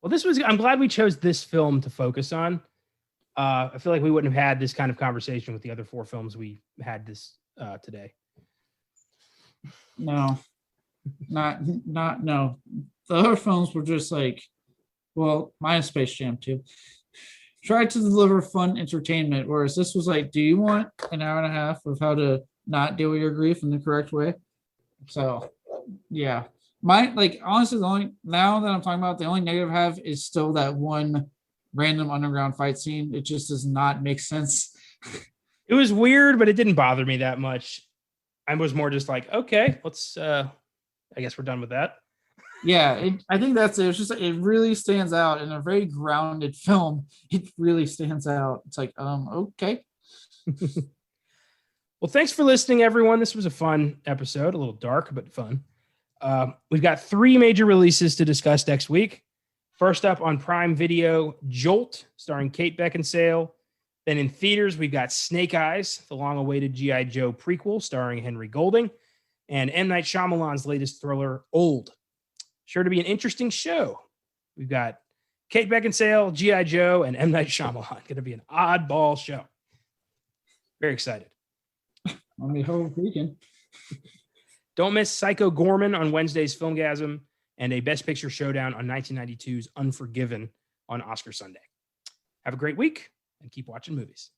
Wow. Well, I'm glad we chose this film to focus on. I feel like we wouldn't have had this kind of conversation with the other 4 films we had this today. No, no. The other films were just like, well, minus Space Jam 2. Tried to deliver fun entertainment, whereas this was like, do you want an hour and a half of how to not deal with your grief in the correct way? So, yeah. Honestly, the only now that I'm talking about, the only negative I have is still that one random underground fight scene. It just does not make sense. It was weird, but it didn't bother me that much. I was more just like, okay, let's I guess we're done with that. Yeah, I think that's it. It's just it really stands out in a very grounded film. It really stands out. It's like, okay. Well, thanks for listening, everyone. This was a fun episode, a little dark, but fun. We've got 3 major releases to discuss next week. First up on Prime Video, Jolt, starring Kate Beckinsale. Then in theaters, we've got Snake Eyes, the long-awaited G.I. Joe prequel starring Henry Golding, and M. Night Shyamalan's latest thriller, Old. Sure to be an interesting show. We've got Kate Beckinsale, G.I. Joe, and M. Night Shyamalan. Going to be an oddball show. Very excited. On the whole weekend. Don't miss Psycho Gorman on Wednesday's Filmgazm and a Best Picture showdown on 1992's Unforgiven on Oscar Sunday. Have a great week and keep watching movies.